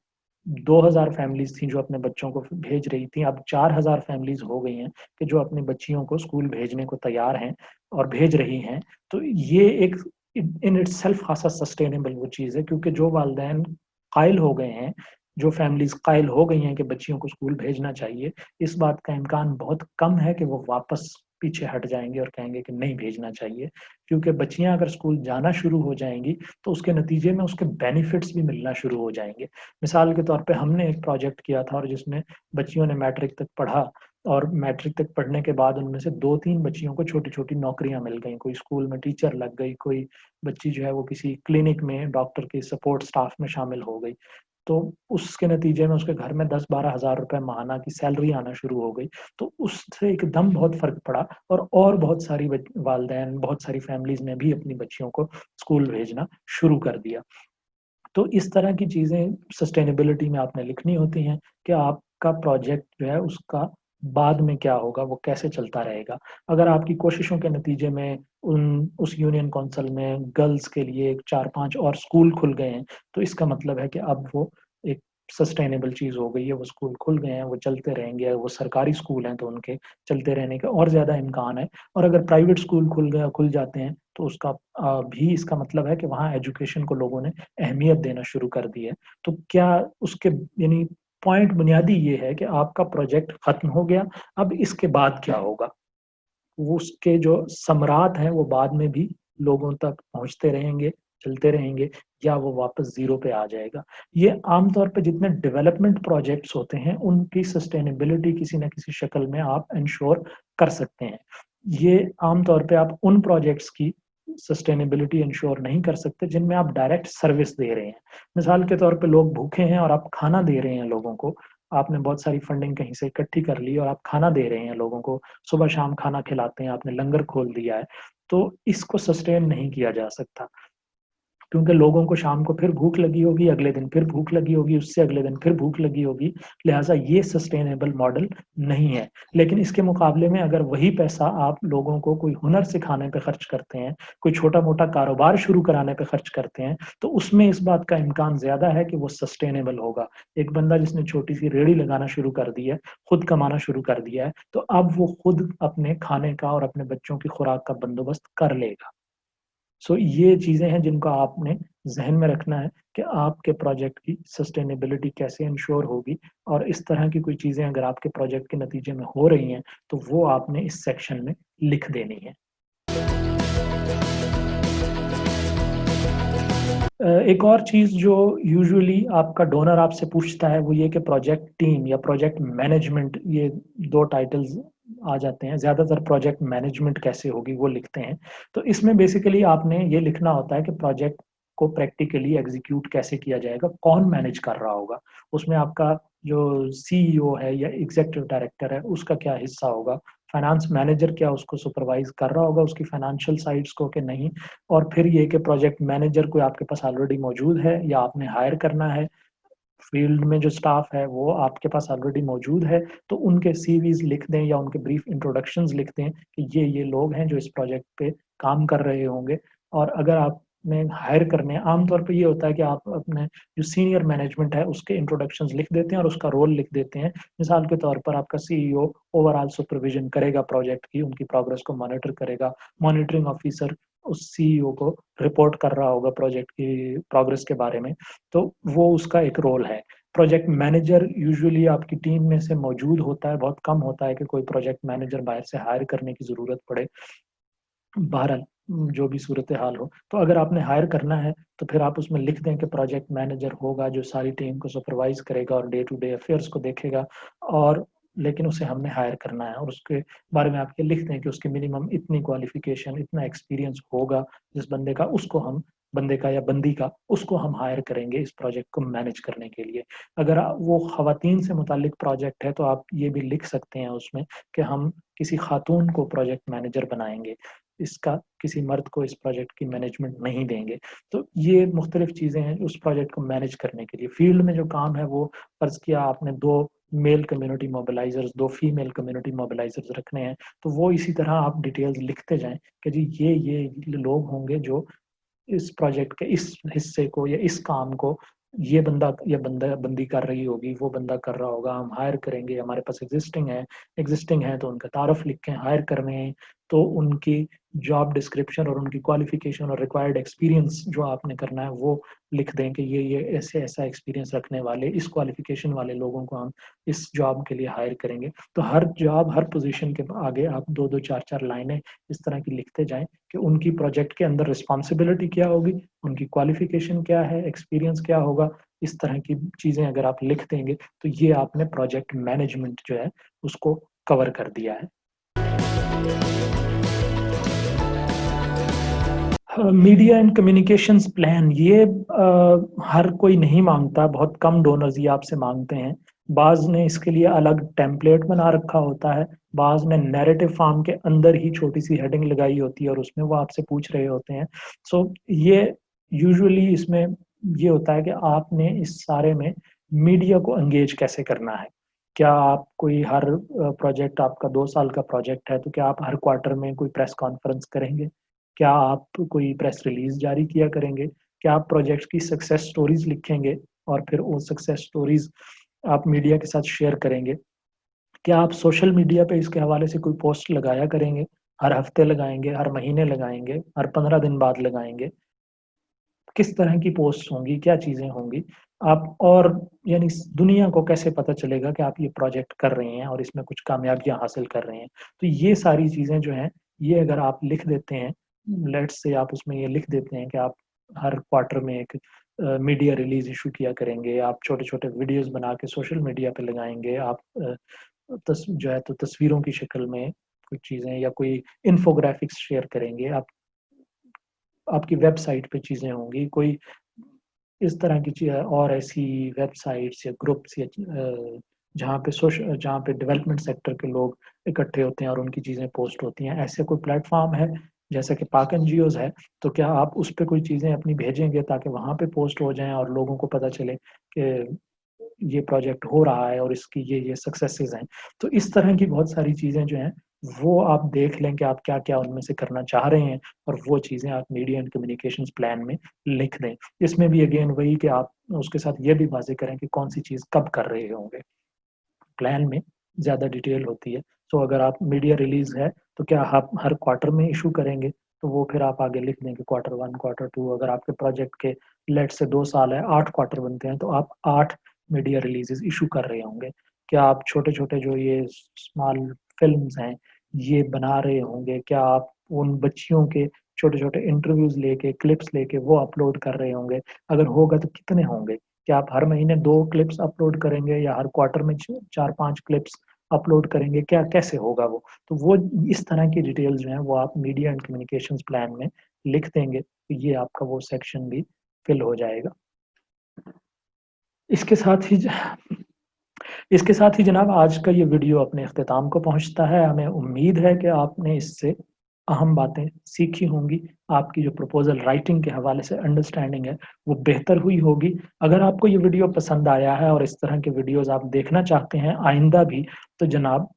2000 फैमिलीज़ थी जो अपने बच्चों को भेज रही थी। अब 4000 फैमिलीज़ हो गई हैं कि जो अपनी बच्चियों को स्कूल भेजने को तैयार हैं और भेज रही हैं। तो ये एक इन इन इटसेल्फ ख़ासा सस्टेनेबल वो चीज़ है, क्योंकि जो वालिदैन कायल हो गए हैं, जो फैमिलीज़ कायल हो गई हैं कि बच्चियों को स्कूल भेजना चाहिए, इस बात का इम्कान बहुत कम है कि वो वापस पीछे हट जाएँगे और कहेंगे कि नहीं भेजना चाहिए। क्योंकि बच्चियाँ अगर स्कूल जाना शुरू हो जाएँगी, तो उसके नतीजे में उसके बेनिफिट्स भी मिलना शुरू हो जाएँगे। मिसाल के तौर पे हमने एक प्रोजेक्ट किया था, और जिसमें बच्चियों ने मैट्रिक तक पढ़ा, और मैट्रिक तक पढ़ने के बाद उनमें से 2-3 बच्चियों को छोटी-छोटी नौकरियाँ मिल गईं। कोई स्कूल में टीचर लग गई, कोई बच्ची जो है वो किसी क्लिनिक में डॉक्टर के सपोर्ट स्टाफ में शामिल हो गई। तो उसके नतीजे में उसके घर में 10-12 हज़ार रुपए माहाना की सैलरी आना शुरू हो गई। तो उससे एकदम बहुत फ़र्क पड़ा, और बहुत सारी वालिदैन, बहुत सारी फैमिलीज़ ने भी अपनी बच्चियों को स्कूल भेजना शुरू कर दिया। तो इस तरह की चीज़ें सस्टेनेबिलिटी में आपने लिखनी होती हैं कि आपका प्रोजेक्ट जो है उसका बाद में क्या होगा, वो कैसे चलता रहेगा। अगर आपकी कोशिशों के नतीजे में उस यूनियन काउंसिल में गर्ल्स के लिए 4-5 और स्कूल खुल गए हैं, तो इसका मतलब है कि अब वो एक सस्टेनेबल चीज़ हो गई है, वो स्कूल खुल गए हैं, वो चलते रहेंगे, वो सरकारी स्कूल हैं तो उनके चलते रहने का और ज़्यादा इम्कान है। और अगर प्राइवेट स्कूल खुल जाते हैं, तो उसका भी इसका मतलब है कि वहाँ एजुकेशन को लोगों ने अहमियत देना शुरू कर दी है। तो क्या उसके यानी पॉइंट बुनियादी ये है कि आपका प्रोजेक्ट खत्म हो गया, अब इसके बाद क्या होगा? वो उसके जो समरात हैं वो बाद में भी लोगों तक पहुँचते रहेंगे, चलते रहेंगे, या वो वापस ज़ीरो पे आ जाएगा। ये आम तौर पे जितने डेवलपमेंट प्रोजेक्ट्स होते हैं, उनकी सस्टेनेबिलिटी किसी न किसी शक्ल में आप एन्श्योर कर सकते हैं। ये आम तौर पे आप उन प्रोजेक्ट्स की सस्टेनेबिलिटी एन्श्योर नहीं कर सकते जिनमें आप डायरेक्ट सर्विस दे रहे हैं। मिसाल के तौर पे लोग भूखे हैं और आप खाना दे रहे हैं लोगों को। आपने बहुत सारी फंडिंग कहीं से इकट्ठी कर ली और आप खाना दे रहे हैं लोगों को, सुबह-शाम खाना खिलाते हैं, आपने लंगर खोल दिया है। तो इसको सस्टेन नहीं किया जा सकता। क्योंकि लोगों को शाम को फिर भूख लगी होगी, अगले दिन फिर भूख लगी होगी, उससे अगले दिन फिर भूख लगी होगी, लिहाज़ा ये सस्टेनेबल मॉडल नहीं है। लेकिन इसके मुकाबले में अगर वही पैसा आप लोगों को कोई हुनर सिखाने पे खर्च करते हैं, कोई छोटा-मोटा कारोबार शुरू कराने पे खर्च करते हैं, तो उसमें इस बात का इम्कान ज़्यादा है कि वो सस्टेनेबल होगा। एक बंदा जिसने छोटी-सी रेहड़ी लगाना शुरू कर दी है, खुद कमाना शुरू कर दिया है, तो अब वो खुद अपने खाने का और अपने बच्चों की खुराक का बंदोबस्त कर लेगा। सो ये चीज़ें हैं जिनको आपने ज़हन में रखना है कि आपके प्रोजेक्ट की सस्टेनेबिलिटी कैसे एन्श्योर होगी, और इस तरह की कोई चीज़ें अगर आपके प्रोजेक्ट के नतीजे में हो रही हैं, तो वो आपने इस सेक्शन में लिख देनी है। एक और चीज़ जो यूजुअली आपका डोनर आपसे पूछता है वो ये कि प्रोजेक्ट टीम या प्रोजेक्ट मैनेजमेंट, ये 2 टाइटल्स आ जाते हैं, ज़्यादातर प्रोजेक्ट मैनेजमेंट कैसे होगी वो लिखते हैं। तो इसमें बेसिकली आपने ये लिखना होता है कि प्रोजेक्ट को प्रैक्टिकली एग्जीक्यूट कैसे किया जाएगा, कौन मैनेज कर रहा होगा। उसमें आपका जो सीईओ है या एग्जीक्यूटिव डायरेक्टर है, उसका क्या हिस्सा होगा, फाइनेंस मैनेजर क्या उसको सुपरवाइज कर रहा होगा उसकी फाइनेंशियल साइड्स को कि नहीं, और फिर ये कि प्रोजेक्ट मैनेजर कोई आपके पास ऑलरेडी मौजूद है या आपने हायर करना है, फील्ड में जो स्टाफ है वो आपके पास ऑलरेडी मौजूद है, तो उनके सीवीज लिख दें या उनके ब्रीफ इंट्रोडक्शंस लिख दें कि ये लोग हैं जो इस प्रोजेक्ट पे काम कर रहे होंगे। और अगर आपने हायर करने हैं, आमतौर पे ये होता है कि आप अपने जो सीनियर मैनेजमेंट है उसके इंट्रोडक्शंस लिख देते हैं और उसका रोल लिख देते हैं। मिसाल के तौर पर आपका सीईओ ओवरऑल सुपरविजन करेगा प्रोजेक्ट की, उनकी प्रोग्रेस को मॉनिटर करेगा, मॉनिटरिंग ऑफिसर उस सीईओ को रिपोर्ट कर रहा होगा प्रोजेक्ट की प्रोग्रेस के बारे में, तो वो उसका एक रोल है। प्रोजेक्ट मैनेजर यूजुअली आपकी टीम में से मौजूद होता है, बहुत कम होता है कि कोई प्रोजेक्ट मैनेजर बाहर से हायर करने की ज़रूरत पड़े। बहरहाल जो भी सूरत हाल हो, तो अगर आपने हायर करना है तो फिर आप उसमें लिख दें कि प्रोजेक्ट मैनेजर होगा जो सारी टीम को सुपरवाइज करेगा और डे टू डे अफेयर्स को देखेगा, और लेकिन उसे हमने हायर करना है और उसके बारे में आप ये लिख दें कि उसकी मिनिमम इतनी क्वालिफिकेशन, इतना एक्सपीरियंस होगा जिस बंदे का, उसको हम बंदे का या बंदी का उसको हम हायर करेंगे इस प्रोजेक्ट को मैनेज करने के लिए। अगर वो ख़वातीन से मुतालिक प्रोजेक्ट है तो आप ये भी लिख सकते हैं उसमें कि हम किसी खातून को प्रोजेक्ट मैनेजर बनाएंगे, इसका किसी मर्द को इस प्रोजेक्ट की मैनेजमेंट नहीं देंगे। तो ये मुख्तलिफ चीज़ें हैं उस प्रोजेक्ट को मैनेज करने के लिए। फील्ड में जो काम है वो फ़र्ज़ किया आपने 2 मेल कम्युनिटी मोबिलाइज़र्स, 2 फीमेल कम्युनिटी मोबिलाइज़र्स रखने हैं, तो वो इसी तरह आप डिटेल्स लिखते जाएँ कि जी ये लोग होंगे जो इस प्रोजेक्ट के इस हिस्से को या इस काम को ये बंदा या बंदी कर रही होगी, वो बंदा कर रहा होगा, हम हायर करेंगे, हमारे पास एग्जिस्टिंग है तो उनका तारुफ लिखें, हायर कर रहे हैं तो उनकी जॉब डिस्क्रिप्शन और उनकी क्वालिफिकेशन और रिक्वायर्ड एक्सपीरियंस जो आपने करना है वो लिख दें कि ये ऐसे ऐसा एक्सपीरियंस रखने वाले, इस क्वालिफिकेशन वाले लोगों को हम इस जॉब के लिए हायर करेंगे। तो हर जॉब, हर पोजीशन के आगे आप 2-2 4-4 लाइनें इस तरह की लिखते जाएँ कि उनकी प्रोजेक्ट के अंदर रिस्पॉन्सिबिलिटी क्या होगी, उनकी क्वालिफिकेशन क्या है, एक्सपीरियंस क्या होगा। इस तरह की चीज़ें अगर आप लिख देंगे तो ये आपने प्रोजेक्ट मैनेजमेंट जो है उसको कवर कर दिया है। मीडिया एंड कम्युनिकेशंस प्लान ये हर कोई नहीं मांगता, बहुत कम डोनर्स ये आपसे मांगते हैं। बाज़ ने इसके लिए अलग टेम्पलेट बना रखा होता है, बाज़ ने नैरेटिव फॉर्म के अंदर ही छोटी-सी हेडिंग लगाई होती है और उसमें वो आपसे पूछ रहे होते हैं। सो ये यूजुअली इसमें ये होता है कि आपने इस सारे में मीडिया को एंगेज कैसे करना है। क्या आप कोई हर प्रोजेक्ट आपका 2 साल का प्रोजेक्ट है, तो क्या आप हर क्वार्टर में कोई प्रेस कॉन्फ्रेंस करेंगे? क्या आप कोई प्रेस रिलीज़ जारी किया करेंगे? क्या आप प्रोजेक्ट्स की सक्सेस स्टोरीज़ लिखेंगे और फिर वो सक्सेस स्टोरीज़ आप मीडिया के साथ शेयर करेंगे? क्या आप सोशल मीडिया पे इसके हवाले से कोई पोस्ट लगाया करेंगे? हर हफ्ते लगाएँगे, हर महीने लगाएँगे, हर 15 दिन बाद लगाएँगे? किस तरह की पोस्ट होंगी, क्या चीज़ें होंगी? आप और यानी स दुनिया को कैसे पता चलेगा कि आप ये प्रोजेक्ट कर रहे हैं और इसमें कुछ कामयाबियाँ हासिल कर रहे हैं? तो ये सारी चीज़ें जो हैं, ये अगर आप लिख देते हैं, लेट्स से आप उसमें ये लिख देते हैं कि आप हर क्वार्टर में एक मीडिया रिलीज़ इश्यू किया करेंगे, आप छोटे-छोटे वीडियोज़ बना के सोशल मीडिया पे लगाएँगे, आप जो है तो तस्वीरों की शक्ल में कुछ चीज़ें या कोई इन्फोग्राफिक्स शेयर करेंगे, आप आपकी वेबसाइट पे चीज़ें होंगी, कोई इस तरह की और ऐसी वेबसाइट्स या ग्रुप्स या जहाँ पे डेवलपमेंट सेक्टर के लोग इकट्ठे होते हैं और उनकी चीज़ें पोस्ट होती हैं, ऐसे कोई प्लेटफ़ॉर्म है, जैसे कि पाक एनजीओज़ है, तो क्या आप उस पे कोई चीज़ें अपनी भेजेंगे ताकि वहाँ पे पोस्ट हो जाएँ और लोगों को पता चले कि ये प्रोजेक्ट हो रहा है और इसकी ये सक्सेसेज़ हैं। तो इस तरह की बहुत सारी चीज़ें जो हैं, वो आप देख लें कि आप क्या-क्या उनमें से करना चाह रहे हैं और वो चीज़ें आप मीडिया एंड कम्युनिकेशंस प्लान में लिख दें। इसमें भी अगेन वही कि आप उसके साथ ये भी वाज़ेह करें कि कौन-सी चीज़ कब कर रहे होंगे। प्लान में ज़्यादा डिटेल होती है। तो अगर आप मीडिया रिलीज़ है, तो क्या आप हर क्वार्टर में इश्यू करेंगे? तो वो फिर आप आगे लिख दें कि क्वार्टर 1, क्वार्टर 2, अगर आपके प्रोजेक्ट के लेट्स से 2 साल है, 8 क्वार्टर बनते हैं, तो आप 8 मीडिया रिलीज़ेज़ इश्यू कर रहे होंगे। क्या आप छोटे-छोटे जो ये स्मॉल फ़िल्म्स हैं, ये बना रहे होंगे? क्या आप उन बच्चियों के छोटे-छोटे इंटरव्यूज़ लेके, क्लिप्स लेके वो अपलोड कर रहे होंगे? अगर होगा तो कितने होंगे? क्या आप हर महीने 2 क्लिप्स अपलोड करेंगे या हर क्वार्टर में 4-5 क्लिप्स अपलोड करेंगे, क्या कैसे होगा वो? तो वो इस तरह की डिटेल्स जो हैं वो आप मीडिया एंड कम्युनिकेशंस प्लान में लिख देंगे, तो ये आपका वो सेक्शन भी फिल हो जाएगा। इसके साथ ही इसके साथ ही जनाब आज का ये वीडियो अपने इख्तिताम को पहुँचता है। हमें उम्मीद है कि आपने इससे अहम बातें सीखी होंगी। आपकी जो प्रपोज़ल राइटिंग के हवाले से अंडरस्टैंडिंग है, वो बेहतर हुई होगी। अगर आपको ये वीडियो पसंद आया है और इस तरह के वीडियोज़ आप देखना चाहते हैं आइंदा भी, तो जनाब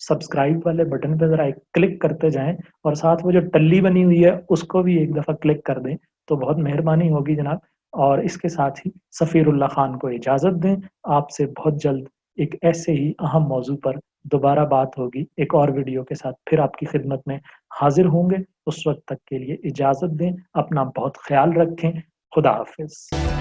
सब्सक्राइब वाले बटन पे ज़रा एक क्लिक करते जाएँ और साथ वो जो टल्ली बनी हुई है, उसको भी एक दफ़ा क्लिक कर दें, तो बहुत मेहरबानी होगी जनाब। और इसके साथ ही सफ़ीरुल्लाह खान को इजाज़त दें। आपसे बहुत जल्द एक ऐसे ही अहम मौज़ू पर दोबारा बात होगी। एक और वीडियो के साथ फिर आपकी खिदमत में हाज़िर होंगे। उस वक़्त तक के लिए इजाज़त दें। अपना बहुत ख़्याल रखें। खुदा हाफ़िज़।